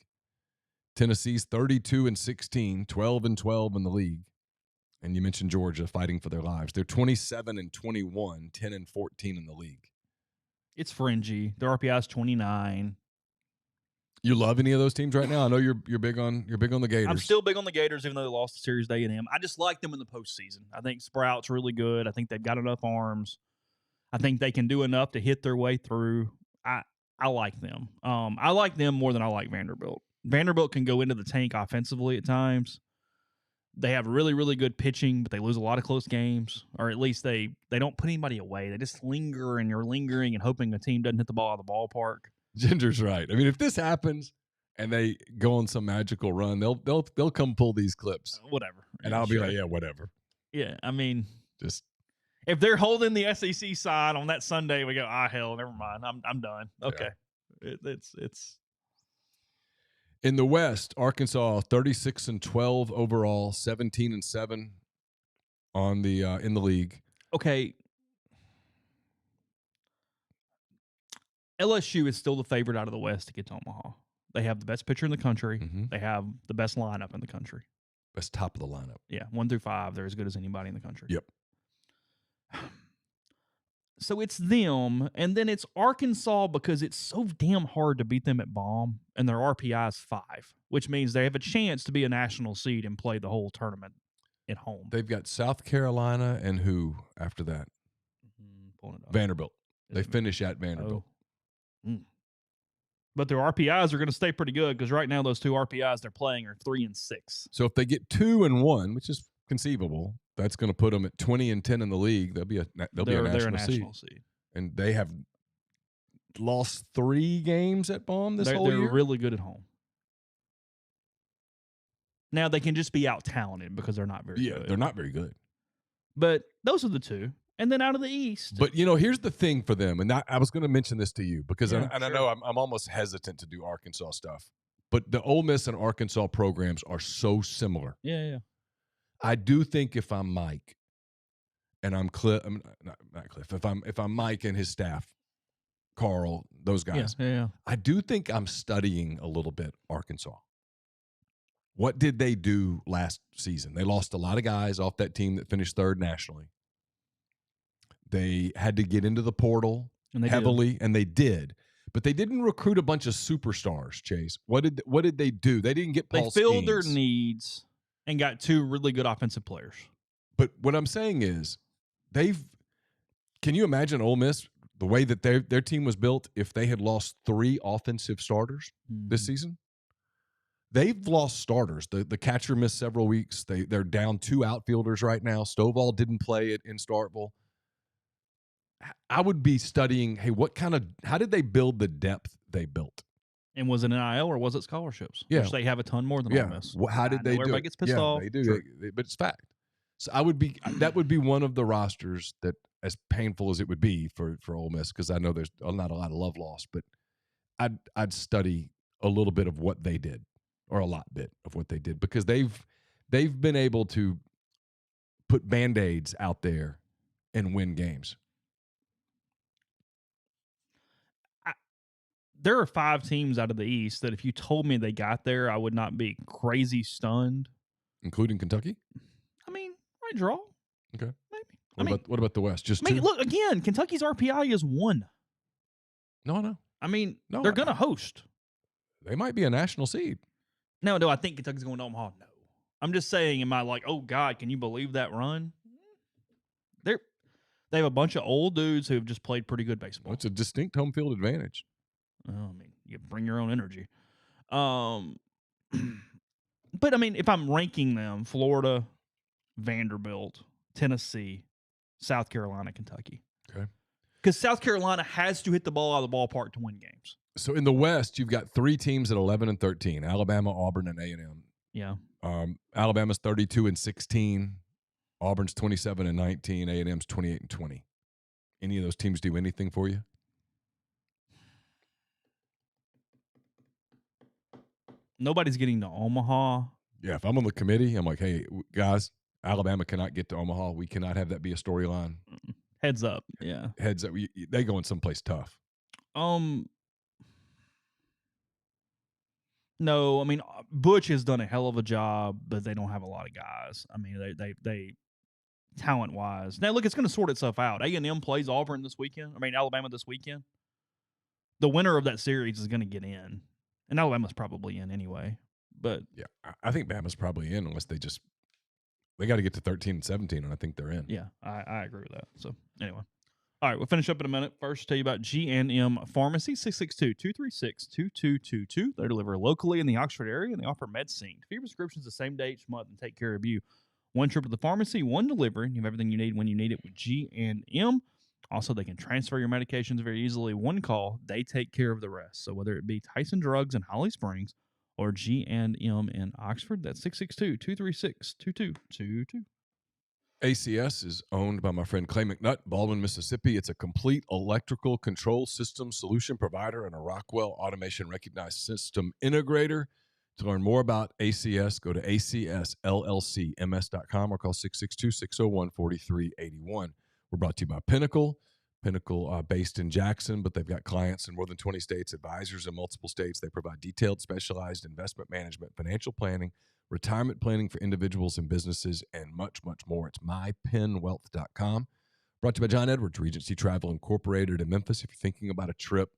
Speaker 2: Tennessee's 32-16, 12-12 in the league. And you mentioned Georgia fighting for their lives. They're 27-21, 10-14 in the league.
Speaker 1: It's fringy. Their RPI is 29.
Speaker 2: You love any of those teams right now? I know you're big on the Gators.
Speaker 1: I'm still big on the Gators, even though they lost the series to A&M. I just like them in the postseason. I think Sprout's really good. I think they've got enough arms. I think they can do enough to hit their way through. I like them. I like them more than I like Vanderbilt. Vanderbilt can go into the tank offensively at times. They have really, really good pitching, but they lose a lot of close games, or at least they don't put anybody away. They just linger, and you're lingering and hoping a team doesn't hit the ball out of the ballpark.
Speaker 2: Ginger's right. I mean, if this happens and they go on some magical run, they'll come pull these clips.
Speaker 1: Whatever.
Speaker 2: And I'll be like, yeah, whatever.
Speaker 1: Yeah, I mean,
Speaker 2: just
Speaker 1: if they're holding the SEC side on that Sunday, we go, hell, never mind. I'm done. Okay. Yeah. It's
Speaker 2: in the West, Arkansas 36-12 overall, 17-7 on the in the league.
Speaker 1: Okay. LSU is still the favorite out of the West to get to Omaha. They have the best pitcher in the country.
Speaker 2: Mm-hmm.
Speaker 1: They have the best lineup in the country.
Speaker 2: Best top of the lineup.
Speaker 1: Yeah, 1 through 5, they're as good as anybody in the country.
Speaker 2: Yep.
Speaker 1: So it's them, and then it's Arkansas because it's so damn hard to beat them at Baum, and their RPI is 5, which means they have a chance to be a national seed and play the whole tournament at home.
Speaker 2: They've got South Carolina and who after that? Vanderbilt. They finish at Vanderbilt.
Speaker 1: But their RPIs are going to stay pretty good because right now those two RPIs they're playing are 3 and 6.
Speaker 2: So if they get 2-1, which is conceivable, that's going to put them at 20-10 in the league. They'll be a national seed. And they have lost 3 games at Baum this whole year.
Speaker 1: They're really good at home. Now they can just be out talented because they're not very good.
Speaker 2: Yeah, they're not very good.
Speaker 1: But those are the two. And then out of the East.
Speaker 2: But, here's the thing for them, and I was going to mention this to you because
Speaker 1: sure.
Speaker 2: I know I'm almost hesitant to do Arkansas stuff. But the Ole Miss and Arkansas programs are so similar.
Speaker 1: Yeah.
Speaker 2: I do think if I'm Mike and I'm Cliff, not Cliff, if I'm Mike and his staff, Carl, those guys,
Speaker 1: yeah.
Speaker 2: I do think I'm studying a little bit Arkansas. What did they do last season? They lost a lot of guys off that team that finished 3rd nationally. They had to get into the portal heavily, and they did. But they didn't recruit a bunch of superstars, Chase. What did they do? They didn't get Paul
Speaker 1: They filled
Speaker 2: Skeens.
Speaker 1: their needs and got 2 really good offensive players.
Speaker 2: But what I'm saying is can you imagine Ole Miss, the way that their team was built, if they had lost 3 offensive starters this season? They've lost starters. The catcher missed several weeks. They're down 2 outfielders right now. Stovall didn't play it in Starkville. I would be studying, hey, how did they build the depth they built?
Speaker 1: And was it NIL or was it scholarships?
Speaker 2: Yeah.
Speaker 1: Which they have a ton more than Ole Miss.
Speaker 2: How did they do
Speaker 1: everybody
Speaker 2: it?
Speaker 1: gets pissed off.
Speaker 2: They do, but it's fact. So that would be one of the rosters that, as painful as it would be for Ole Miss, because I know there's not a lot of love lost, but I'd study a little bit of what they did, or a lot bit of what they did, because they've been able to put Band-Aids out there and win games.
Speaker 1: There are 5 teams out of the East that if you told me they got there, I would not be crazy stunned.
Speaker 2: Including Kentucky?
Speaker 1: I mean, right draw.
Speaker 2: Okay.
Speaker 1: Maybe.
Speaker 2: What about the West? Just 2?
Speaker 1: Look, again, Kentucky's RPI is 1.
Speaker 2: No.
Speaker 1: I mean, they're going to host.
Speaker 2: They might be a national seed.
Speaker 1: No, I think Kentucky's going to Omaha. No. I'm just saying, am I like, oh, God, can you believe that run? They have a bunch of old dudes who have just played pretty good baseball.
Speaker 2: Well, it's a distinct home field advantage.
Speaker 1: I mean, you bring your own energy. But, I mean, if I'm ranking them, Florida, Vanderbilt, Tennessee, South Carolina, Kentucky.
Speaker 2: Okay.
Speaker 1: Because South Carolina has to hit the ball out of the ballpark to win games.
Speaker 2: So in the West, you've got 3 teams at 11-13, Alabama, Auburn, and A&M.
Speaker 1: Yeah.
Speaker 2: Alabama's 32-16, Auburn's 27-19, A&M's 28-20. Any of those teams do anything for you?
Speaker 1: Nobody's getting to Omaha.
Speaker 2: Yeah, if I'm on the committee, I'm like, hey, guys, Alabama cannot get to Omaha. We cannot have that be a storyline.
Speaker 1: Heads up. Yeah.
Speaker 2: Heads up. They go in someplace tough.
Speaker 1: No, I mean Butch has done a hell of a job, but they don't have a lot of guys. I mean, they talent wise. Now look, it's going to sort itself out. A&M plays Auburn this weekend. I mean Alabama this weekend. The winner of that series is going to get in, and Alabama's probably in anyway. But
Speaker 2: Yeah, I think Bama's probably in unless they got to get to 13 and 17, and I think they're in.
Speaker 1: yeah, I agree with that. So anyway. All right, we'll finish up in a minute. First, tell you about G&M Pharmacy, 662-236-2222. They deliver locally in the Oxford area, and they offer MedSync. For your prescriptions the same day each month and take care of you. One trip to the pharmacy, one delivery. You have everything you need when you need it with G&M. Also, they can transfer your medications very easily. One call, they take care of the rest. So whether it be Tyson Drugs in Holly Springs or G&M in Oxford, that's 662-236-2222.
Speaker 2: ACS is owned by my friend Clay McNutt, Baldwin, Mississippi. It's a complete electrical control system solution provider and a Rockwell Automation recognized system integrator. To learn more about ACS, go to acsllcms.com or call 662-601-4381. We're brought to you by Pinnacle. Pinnacle based in Jackson, but they've got clients in more than 20 states, advisors in multiple states. They provide detailed, specialized investment management, financial planning, retirement planning for individuals and businesses, and much, much more. It's mypinwealth.com. Brought to you by John Edwards, Regency Travel Incorporated in Memphis. If you're thinking about a trip,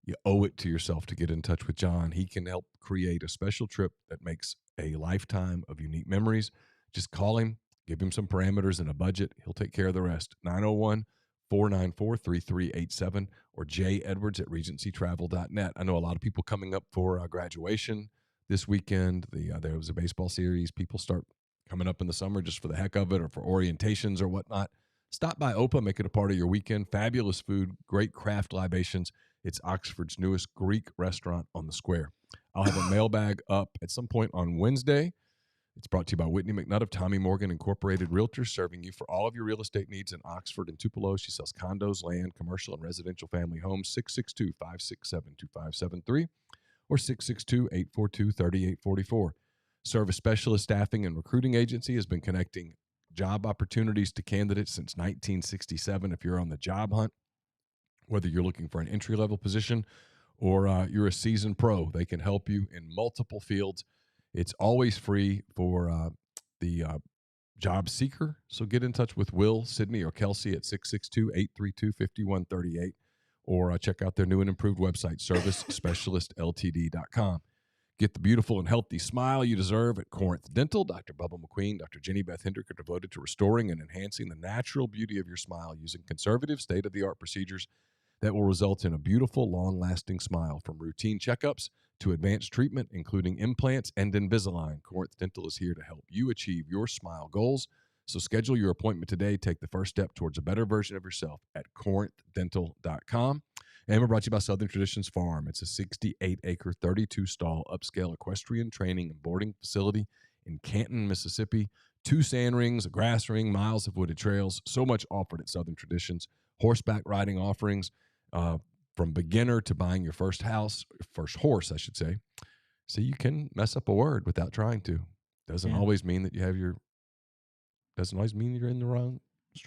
Speaker 2: you owe it to yourself to get in touch with John. He can help create a special trip that makes a lifetime of unique memories. Just call him, give him some parameters and a budget. He'll take care of the rest. 901-494-3387 or jedwards@regencytravel.net. I know a lot of people coming up for graduation this weekend. There was a baseball series. People start coming up in the summer just for the heck of it or for orientations or whatnot. Stop by OPA, make it a part of your weekend. Fabulous food, great craft libations. It's Oxford's newest Greek restaurant on the square. I'll have a mailbag up at some point on Wednesday. It's brought to you by Whitney McNutt of Tommy Morgan Incorporated Realtors, serving you for all of your real estate needs in Oxford and Tupelo. She sells condos, land, commercial, and residential family homes. 662-567-2573 or 662-842-3844. Service Specialist Staffing and Recruiting Agency has been connecting job opportunities to candidates since 1967. If you're on the job hunt, whether you're looking for an entry-level position or you're a seasoned pro, they can help you in multiple fields. It's always free for the job seeker. So get in touch with Will, Sydney, or Kelsey at 662-832-5138 or check out their new and improved website, servicespecialistltd.com. Get the beautiful and healthy smile you deserve at Corinth Dental. Dr. Bubba McQueen, Dr. Jenny Beth Hendrick are devoted to restoring and enhancing the natural beauty of your smile using conservative, state-of-the-art procedures that will result in a beautiful, long-lasting smile. From routine checkups to advanced treatment, including implants and Invisalign, Corinth Dental is here to help you achieve your smile goals. So schedule your appointment today. Take the first step towards a better version of yourself at corinthdental.com. And we're brought to you by Southern Traditions Farm. It's a 68-acre, 32-stall upscale equestrian training and boarding facility in Canton, Mississippi. 2 sand rings, a grass ring, miles of wooded trails. So much offered at Southern Traditions. Horseback riding offerings from beginner to buying your first horse, I should say. So you can mess up a word without trying to. Doesn't always mean that you're in the wrong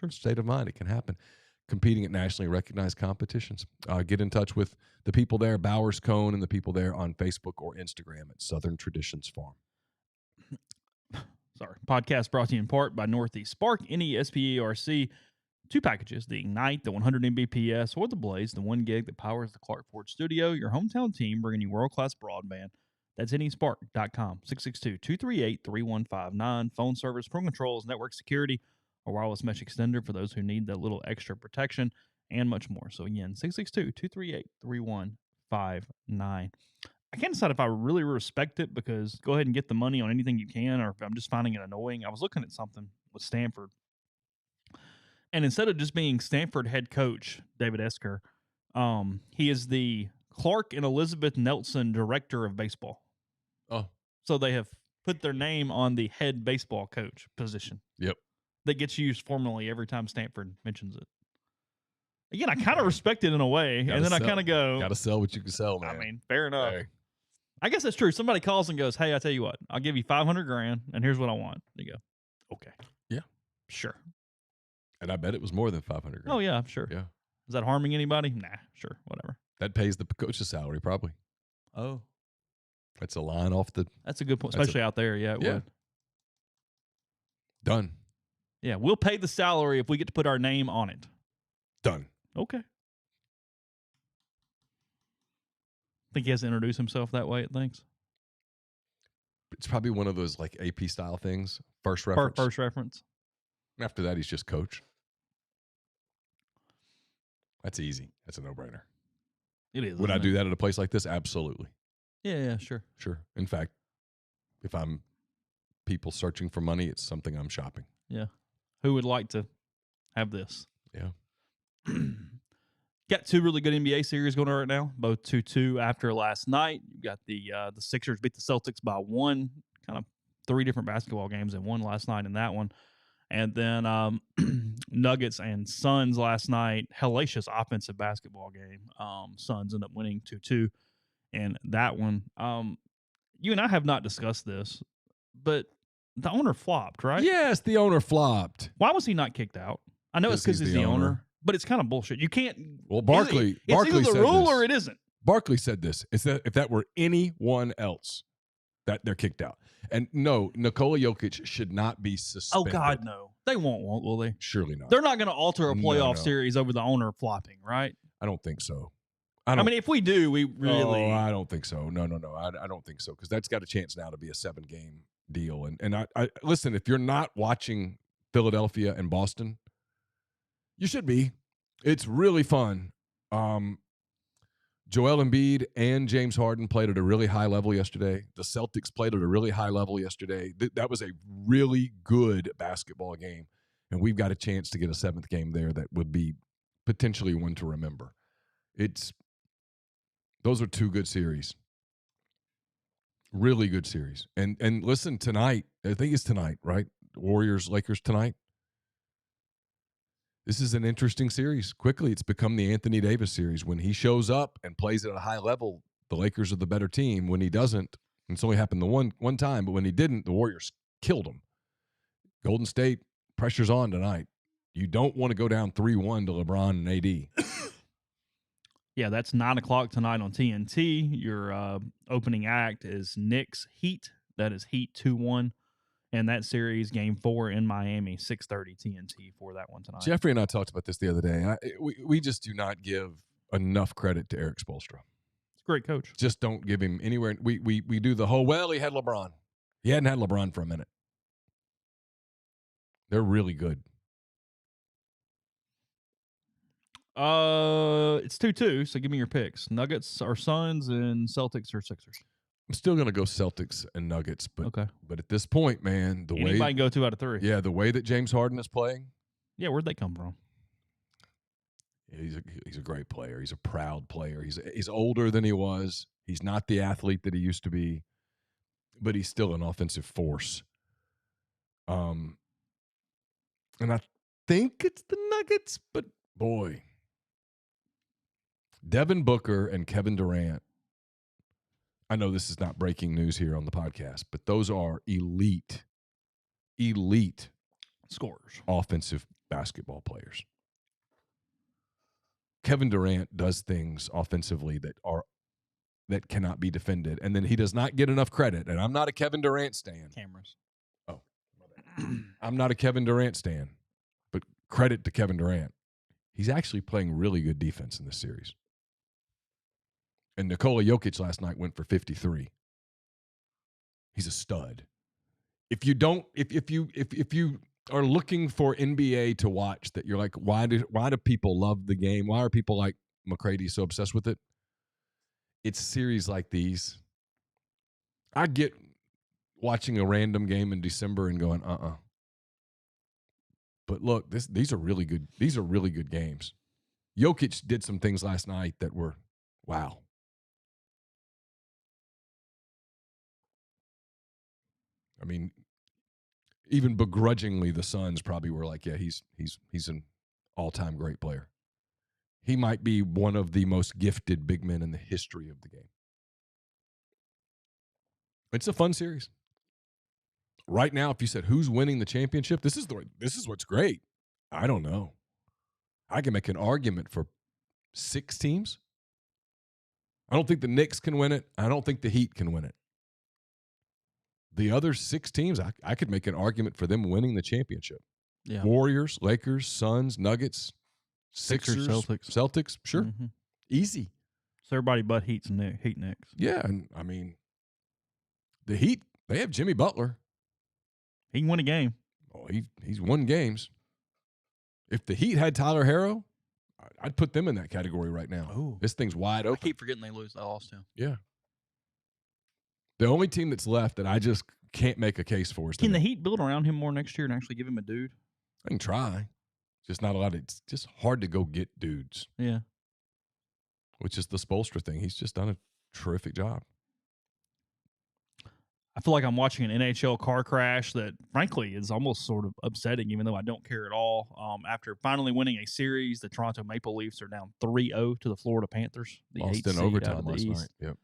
Speaker 2: state of mind. It can happen. Competing at nationally recognized competitions. Get in touch with the people there, Bowers Cone, and the people there on Facebook or Instagram at Southern Traditions Farm.
Speaker 1: Sorry. Podcast brought to you in part by Northeast Spark, NESPERC. 2 packages, the Ignite, the 100 Mbps, or the Blaze, the 1 gig that powers the Clark Ford studio. Your hometown team bringing you world-class broadband. That's nespark.com. 662-238-3159. Phone service, phone controls, network security, or wireless mesh extender for those who need that little extra protection, and much more. So again, 662-238-3159. I can't decide if I really respect it because go ahead and get the money on anything you can, or if I'm just finding it annoying. I was looking at something with Stanford. And instead of just being Stanford head coach, David Esker, he is the Clark and Elizabeth Nelson director of baseball.
Speaker 2: Oh.
Speaker 1: So they have put their name on the head baseball coach position.
Speaker 2: Yep.
Speaker 1: That gets used formally every time Stanford mentions it. Again, I kind of respect it in a way, and then I kind of go...
Speaker 2: Got to sell what you can sell, man.
Speaker 1: I mean, fair enough.
Speaker 2: Hey.
Speaker 1: I guess that's true. Somebody calls and goes, hey, I tell you what, I'll give you $500,000, and here's what I want. You go, okay.
Speaker 2: Yeah.
Speaker 1: Sure.
Speaker 2: And I bet it was more than $500,000.
Speaker 1: Oh, yeah, sure.
Speaker 2: Yeah.
Speaker 1: Is that harming anybody? Nah, sure, whatever.
Speaker 2: That pays the coach's salary, probably.
Speaker 1: Oh.
Speaker 2: That's a line off the
Speaker 1: That's a good point, especially out there. Yeah, it would.
Speaker 2: Done.
Speaker 1: Yeah, we'll pay the salary if we get to put our name on it.
Speaker 2: Done.
Speaker 1: Okay. Think he has to introduce himself that way, it thinks?
Speaker 2: It's probably one of those like AP style things. First reference.
Speaker 1: First reference.
Speaker 2: After that, he's just coach. That's easy. That's a no-brainer.
Speaker 1: It is.
Speaker 2: Would I do that at a place like this? Absolutely.
Speaker 1: Yeah, sure.
Speaker 2: Sure. In fact, if I'm people searching for money, it's something I'm shopping.
Speaker 1: Yeah. Who would like to have this?
Speaker 2: Yeah.
Speaker 1: Got two really good NBA series going on right now, both 2-2 after last night. You got the Sixers beat the Celtics by one, kind of three different basketball games and won last night in that one. And then Nuggets and Suns last night, hellacious offensive basketball game. Suns end up winning 2-2 in that one. You and I have not discussed this, but the owner flopped, right?
Speaker 2: Yes, the owner flopped.
Speaker 1: Why was he not kicked out? I know it's because he's the owner. But it's kind of bullshit. You can't.
Speaker 2: Well, Barkley
Speaker 1: it's either the
Speaker 2: said
Speaker 1: rule
Speaker 2: this.
Speaker 1: or it isn't.
Speaker 2: Barkley said this. It's that if that were anyone else, that they're kicked out. And no, Nikola Jokic should not be suspended.
Speaker 1: Oh God, no. They won't, will they?
Speaker 2: Surely not.
Speaker 1: They're not going to alter a playoff series over the owner flopping, right?
Speaker 2: I don't think so.
Speaker 1: I mean, if we do, we really.
Speaker 2: Oh, I don't think so. No. I don't think so because that's got a chance now to be a 7-game deal. And I listen. If you're not watching Philadelphia and Boston, you should be. It's really fun. Joel Embiid and James Harden played at a really high level yesterday. The Celtics played at a really high level yesterday. That was a really good basketball game, and we've got a chance to get a 7th game there that would be potentially one to remember. Those are two good series. Really good series. And listen, tonight, I think it's tonight, right? Warriors-Lakers tonight. This is an interesting series. Quickly, it's become the Anthony Davis series. When he shows up and plays at a high level, the Lakers are the better team. When he doesn't, it's only happened the one time, but when he didn't, the Warriors killed him. Golden State, pressure's on tonight. You don't want to go down 3-1 to LeBron and AD.
Speaker 1: Yeah, that's 9 o'clock tonight on TNT. Your opening act is Knicks Heat. That is Heat 2-1. And that series, Game 4 in Miami, 6:30 TNT for that one tonight.
Speaker 2: Jeffrey and I talked about this the other day. We just do not give enough credit to Eric Spoelstra.
Speaker 1: He's a great coach.
Speaker 2: Just don't give him anywhere. We do the whole, well, he had LeBron. He hadn't had LeBron for a minute. They're really good.
Speaker 1: It's 2-2, so give me your picks. Nuggets or Suns and Celtics or Sixers.
Speaker 2: I'm still going to go Celtics and Nuggets, but at this point, man,
Speaker 1: anybody can go 2 out of 3.
Speaker 2: Yeah, the way that James Harden is playing.
Speaker 1: Yeah, where'd they come from?
Speaker 2: Yeah, he's a great player. He's a proud player. He's older than he was. He's not the athlete that he used to be, but he's still an offensive force. And I think it's the Nuggets, but boy, Devin Booker and Kevin Durant. I know this is not breaking news here on the podcast, but those are elite
Speaker 1: scorers,
Speaker 2: offensive basketball players. Kevin Durant does things offensively that cannot be defended, and then he does not get enough credit. And I'm not a Kevin Durant stan.
Speaker 1: Cameras.
Speaker 2: Oh, I'm not a Kevin Durant stan, but credit to Kevin Durant. He's actually playing really good defense in this series. And Nikola Jokic last night went for 53. He's a stud. If you are looking for NBA to watch that you're like, why do people love the game? Why are people like McCready so obsessed with it? It's series like these. I get watching a random game in December and going, But look, these are really good. These are really good games. Jokic did some things last night that were, wow. I mean, even begrudgingly, the Suns probably were like, yeah, he's an all-time great player. He might be one of the most gifted big men in the history of the game. It's a fun series. Right now, if you said who's winning the championship, this is what's great. I don't know. I can make an argument for 6 teams. I don't think the Knicks can win it. I don't think the Heat can win it. The other 6 teams, I could make an argument for them winning the championship.
Speaker 1: Yeah.
Speaker 2: Warriors, Lakers, Suns, Nuggets, Sixers, Celtics. Sure.
Speaker 1: Mm-hmm.
Speaker 2: Easy.
Speaker 1: So everybody but Heat Knicks.
Speaker 2: Yeah, and I mean, the Heat, they have Jimmy Butler.
Speaker 1: He can win a game.
Speaker 2: Oh, he's won games. If the Heat had Tyler Herro, I'd put them in that category right now.
Speaker 1: Ooh.
Speaker 2: This thing's wide open.
Speaker 1: I keep forgetting they lost him.
Speaker 2: Yeah. The only team that's left that I just can't make a case for is
Speaker 1: Can the Heat build around him more next year and actually give him a dude?
Speaker 2: I can try. Just not a lot. It's just hard to go get dudes.
Speaker 1: Yeah.
Speaker 2: Which is the Spoelstra thing. He's just done a terrific job.
Speaker 1: I feel like I'm watching an NHL car crash that, frankly, is almost sort of upsetting, even though I don't care at all. After finally winning a series, the Toronto Maple Leafs are down 3-0 to the Florida Panthers. The
Speaker 2: Lost in overtime last night. Yep.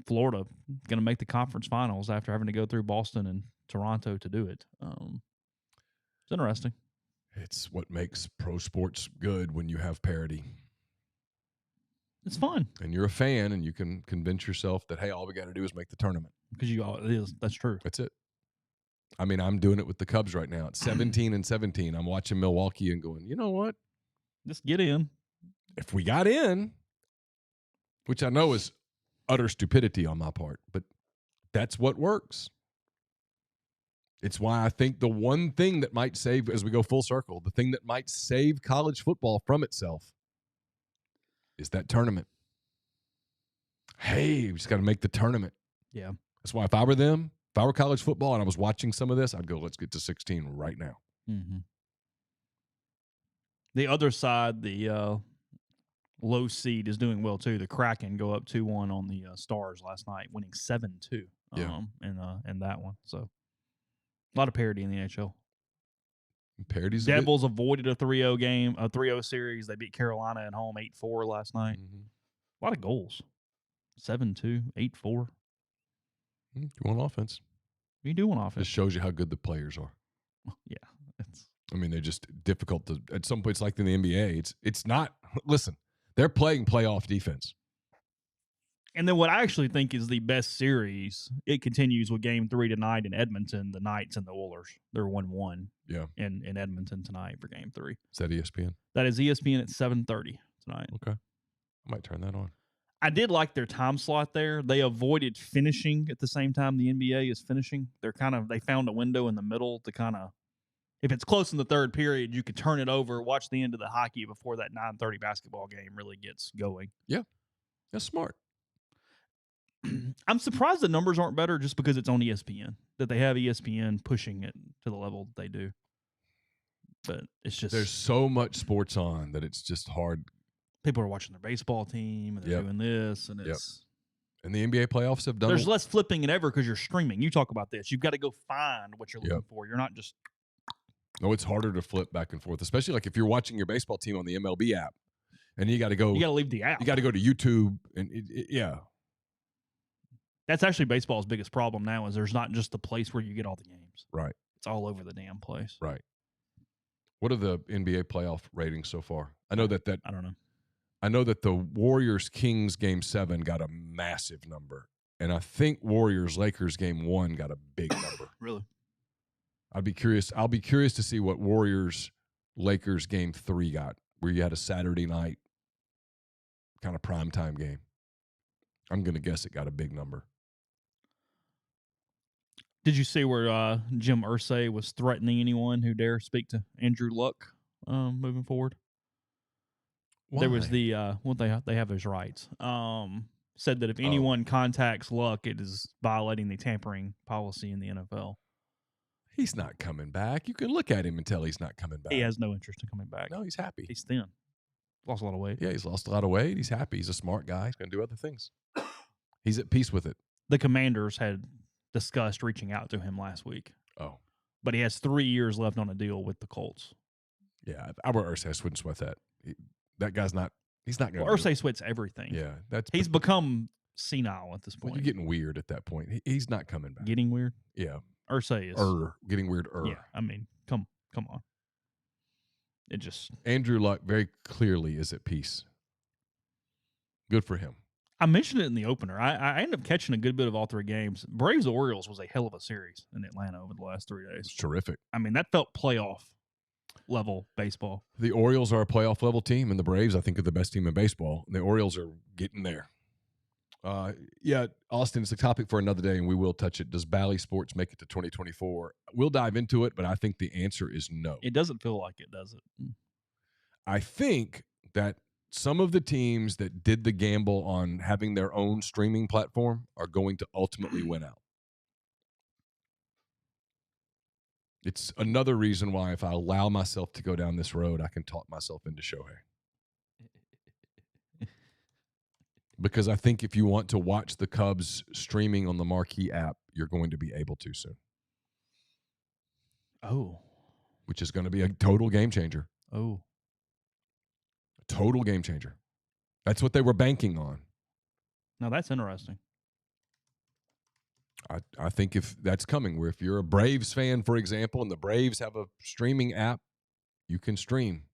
Speaker 1: Florida going to make the conference finals after having to go through Boston and Toronto to do it. It's interesting.
Speaker 2: It's what makes pro sports good when you have parity.
Speaker 1: It's fun.
Speaker 2: And you're a fan, and you can convince yourself that, hey, all we got to do is make the tournament.
Speaker 1: Because that's true.
Speaker 2: That's it. I mean, I'm doing it with the Cubs right now. It's 17-17. I'm watching Milwaukee and going, you know what?
Speaker 1: Just get in.
Speaker 2: If we got in, which I know is utter stupidity on my part, but that's what works. It's why I think the one thing that might save, as we go full circle, the thing that might save college football from itself is that tournament. Hey, we just got to make the tournament.
Speaker 1: Yeah.
Speaker 2: That's why if I were them, if I were college football and I was watching some of this, I'd go, let's get to 16 right now.
Speaker 1: Mm-hmm. The other side, the low seed is doing well too. The Kraken go up 2-1 on the Stars last night, winning 7-2 in that one. So a lot of parity in the NHL.
Speaker 2: Parity's
Speaker 1: Devils avoided a 3-0 game, a 3-0 series. They beat Carolina at home 8-4 last night.
Speaker 2: Mm-hmm.
Speaker 1: A lot of goals. 7-2, 8-4.
Speaker 2: You want offense.
Speaker 1: You do want offense.
Speaker 2: Just shows you how good the players are.
Speaker 1: Yeah.
Speaker 2: I mean, they're just difficult to, at some points like in the NBA, it's not, listen, they're playing playoff defense.
Speaker 1: And then what I actually think is the best series, it continues with Game 3 tonight in Edmonton, the Knights and the Oilers. They're 1-1 in Edmonton tonight for Game 3.
Speaker 2: Is that ESPN?
Speaker 1: That is ESPN at 7:30 tonight.
Speaker 2: Okay. I might turn that on.
Speaker 1: I did like their time slot there. They avoided finishing at the same time the NBA is finishing. They found a window in the middle to kind of, if it's close in the third period, you could turn it over, watch the end of the hockey before that 9:30 basketball game really gets going.
Speaker 2: Yeah. That's smart.
Speaker 1: I'm surprised the numbers aren't better just because it's on ESPN, that they have ESPN pushing it to the level that they do. But it's just,
Speaker 2: there's so much sports on that it's just hard.
Speaker 1: People are watching their baseball team and they're doing this, and it's.
Speaker 2: And the NBA playoffs have done.
Speaker 1: There's less flipping than ever because you're streaming. You talk about this. You've got to go find what you're looking for. You're not just.
Speaker 2: No, it's harder to flip back and forth, especially like if you're watching your baseball team on the MLB app, and you got to go.
Speaker 1: You got to leave the app.
Speaker 2: You got to go to YouTube, and
Speaker 1: That's actually baseball's biggest problem now is there's not just the place where you get all the games.
Speaker 2: Right.
Speaker 1: It's all over the damn place.
Speaker 2: Right. What are the NBA playoff ratings so far? I know that
Speaker 1: I don't know.
Speaker 2: I know that the Warriors-Kings Game 7 got a massive number, and I think Warriors-Lakers Game 1 got a big number.
Speaker 1: Really?
Speaker 2: I'll be curious to see what Warriors-Lakers Game 3 got, where you had a Saturday night kind of primetime game. I'm going to guess it got a big number.
Speaker 1: Did you see where Jim Irsay was threatening anyone who dare speak to Andrew Luck moving forward?
Speaker 2: Why?
Speaker 1: There was the they have his rights. Said that if anyone contacts Luck, it is violating the tampering policy in the NFL.
Speaker 2: He's not coming back. You can look at him and tell he's not coming back.
Speaker 1: He has no interest in coming back.
Speaker 2: No, he's happy.
Speaker 1: He's thin. Lost a lot of weight.
Speaker 2: Yeah, he's lost a lot of weight. He's happy. He's a smart guy. He's going to do other things. He's at peace with it.
Speaker 1: The Commanders had discussed reaching out to him last week.
Speaker 2: Oh.
Speaker 1: But he has 3 years left on a deal with the Colts.
Speaker 2: Yeah, Albert Irsay wouldn't sweat that. That guy's not – he's not going to
Speaker 1: Irsay sweats everything.
Speaker 2: Yeah.
Speaker 1: He's become senile at this point.
Speaker 2: Well, you're getting weird at that point. He's not coming back.
Speaker 1: Getting weird?
Speaker 2: Yeah.
Speaker 1: Irsay is.
Speaker 2: Getting weird.
Speaker 1: Yeah, I mean, come on. It just.
Speaker 2: Andrew Luck very clearly is at peace. Good for him.
Speaker 1: I mentioned it in the opener. I ended up catching a good bit of all 3 games. Braves-Orioles was a hell of a series in Atlanta over the last 3 days.
Speaker 2: It's terrific.
Speaker 1: I mean, that felt playoff level baseball.
Speaker 2: The Orioles are a playoff level team, and the Braves, I think, are the best team in baseball. The Orioles are getting there. Yeah, Austin, it's a topic for another day, and we will touch it. Does Bally Sports make it to 2024? We'll dive into it, but I think the answer is no.
Speaker 1: It doesn't feel like it, does it?
Speaker 2: I think that some of the teams that did the gamble on having their own streaming platform are going to ultimately win out. It's another reason why if I allow myself to go down this road, I can talk myself into Shohei. Because I think if you want to watch the Cubs streaming on the Marquee app, you're going to be able to soon.
Speaker 1: Oh.
Speaker 2: Which is going to be a total game changer.
Speaker 1: Oh.
Speaker 2: A total game changer. That's what they were banking on.
Speaker 1: Now, that's interesting.
Speaker 2: I think if that's coming, where if you're a Braves fan, for example, and the Braves have a streaming app, you can stream.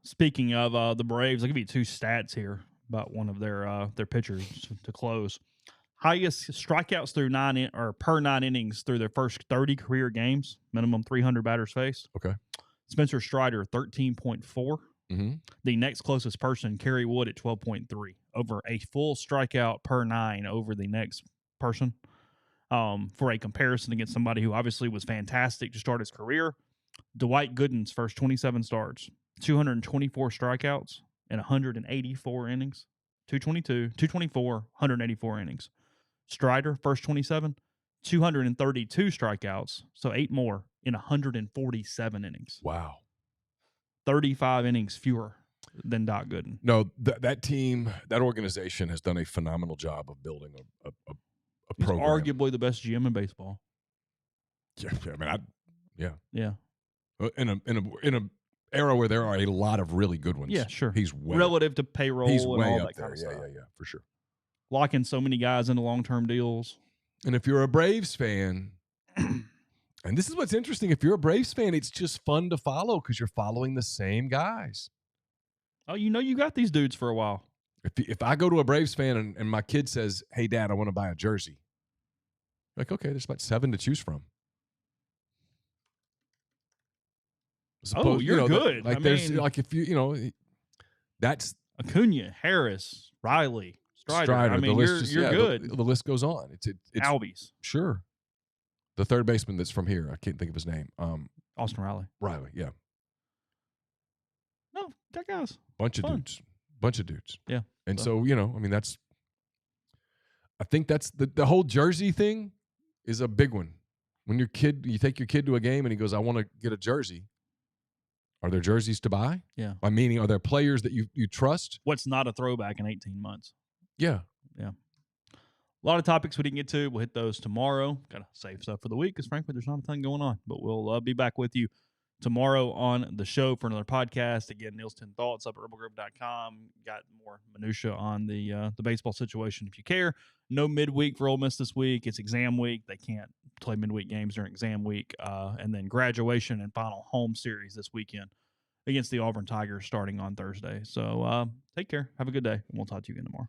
Speaker 1: Speaking of the Braves, I'll give you 2 stats here about one of their pitchers to close. Highest strikeouts through per 9 innings through their first 30 career games, minimum 300 batters faced.
Speaker 2: Okay.
Speaker 1: Spencer Strider, 13.4.
Speaker 2: Mm-hmm.
Speaker 1: The next closest person, Kerry Wood, at 12.3. Over a full strikeout per 9 over the next person. For a comparison against somebody who obviously was fantastic to start his career, Dwight Gooden's first 27 starts, 224 strikeouts in 184 innings. 224, 184 innings. Strider, first 27, 232 strikeouts, so 8 more in 147 innings.
Speaker 2: Wow.
Speaker 1: 35 innings fewer than Doc Gooden.
Speaker 2: No, that team, that organization has done a phenomenal job of building a
Speaker 1: He's
Speaker 2: program.
Speaker 1: arguably the best GM in baseball.
Speaker 2: Yeah, I mean,
Speaker 1: Yeah.
Speaker 2: In a era where there are a lot of really good ones.
Speaker 1: Yeah, sure.
Speaker 2: He's way
Speaker 1: relative to payroll
Speaker 2: he's
Speaker 1: and
Speaker 2: way
Speaker 1: all
Speaker 2: up
Speaker 1: that
Speaker 2: there.
Speaker 1: kind of stuff.
Speaker 2: Yeah, for sure.
Speaker 1: Locking so many guys into long-term deals.
Speaker 2: And if you're a Braves fan, and this is what's interesting, if you're a Braves fan, it's just fun to follow because you're following the same guys.
Speaker 1: Oh, you got these dudes for a while.
Speaker 2: If I go to a Braves fan and my kid says, "Hey, Dad, I want to buy a jersey," like, okay, there's about 7 to choose from.
Speaker 1: You're good.
Speaker 2: There's like if that's
Speaker 1: Acuna, Harris, Riley, Strider. I mean, you're good.
Speaker 2: The list goes on. It's
Speaker 1: Albies.
Speaker 2: Sure. The third baseman that's from here, I can't think of his name.
Speaker 1: Austin Riley.
Speaker 2: Riley, yeah.
Speaker 1: No, that guy's
Speaker 2: bunch of dudes.
Speaker 1: Yeah.
Speaker 2: And so, I mean, I think that's the whole jersey thing is a big one. When you take your kid to a game and he goes, "I want to get a jersey." Are there jerseys to buy?
Speaker 1: Yeah.
Speaker 2: I mean, are there players that you trust?
Speaker 1: What's not a throwback in 18 months?
Speaker 2: Yeah.
Speaker 1: Yeah. A lot of topics we didn't get to. We'll hit those tomorrow. Got to save stuff for the week because, frankly, there's not a ton going on. But we'll be back with you tomorrow on the show for another podcast. Again, Neal's 10 Thoughts up at rebelgrove.com. Got more minutia on the baseball situation if you care. No midweek for Ole Miss this week. It's exam week. They can't play midweek games during exam week. And then graduation and final home series this weekend against the Auburn Tigers starting on Thursday. So take care. Have a good day. And we'll talk to you again tomorrow.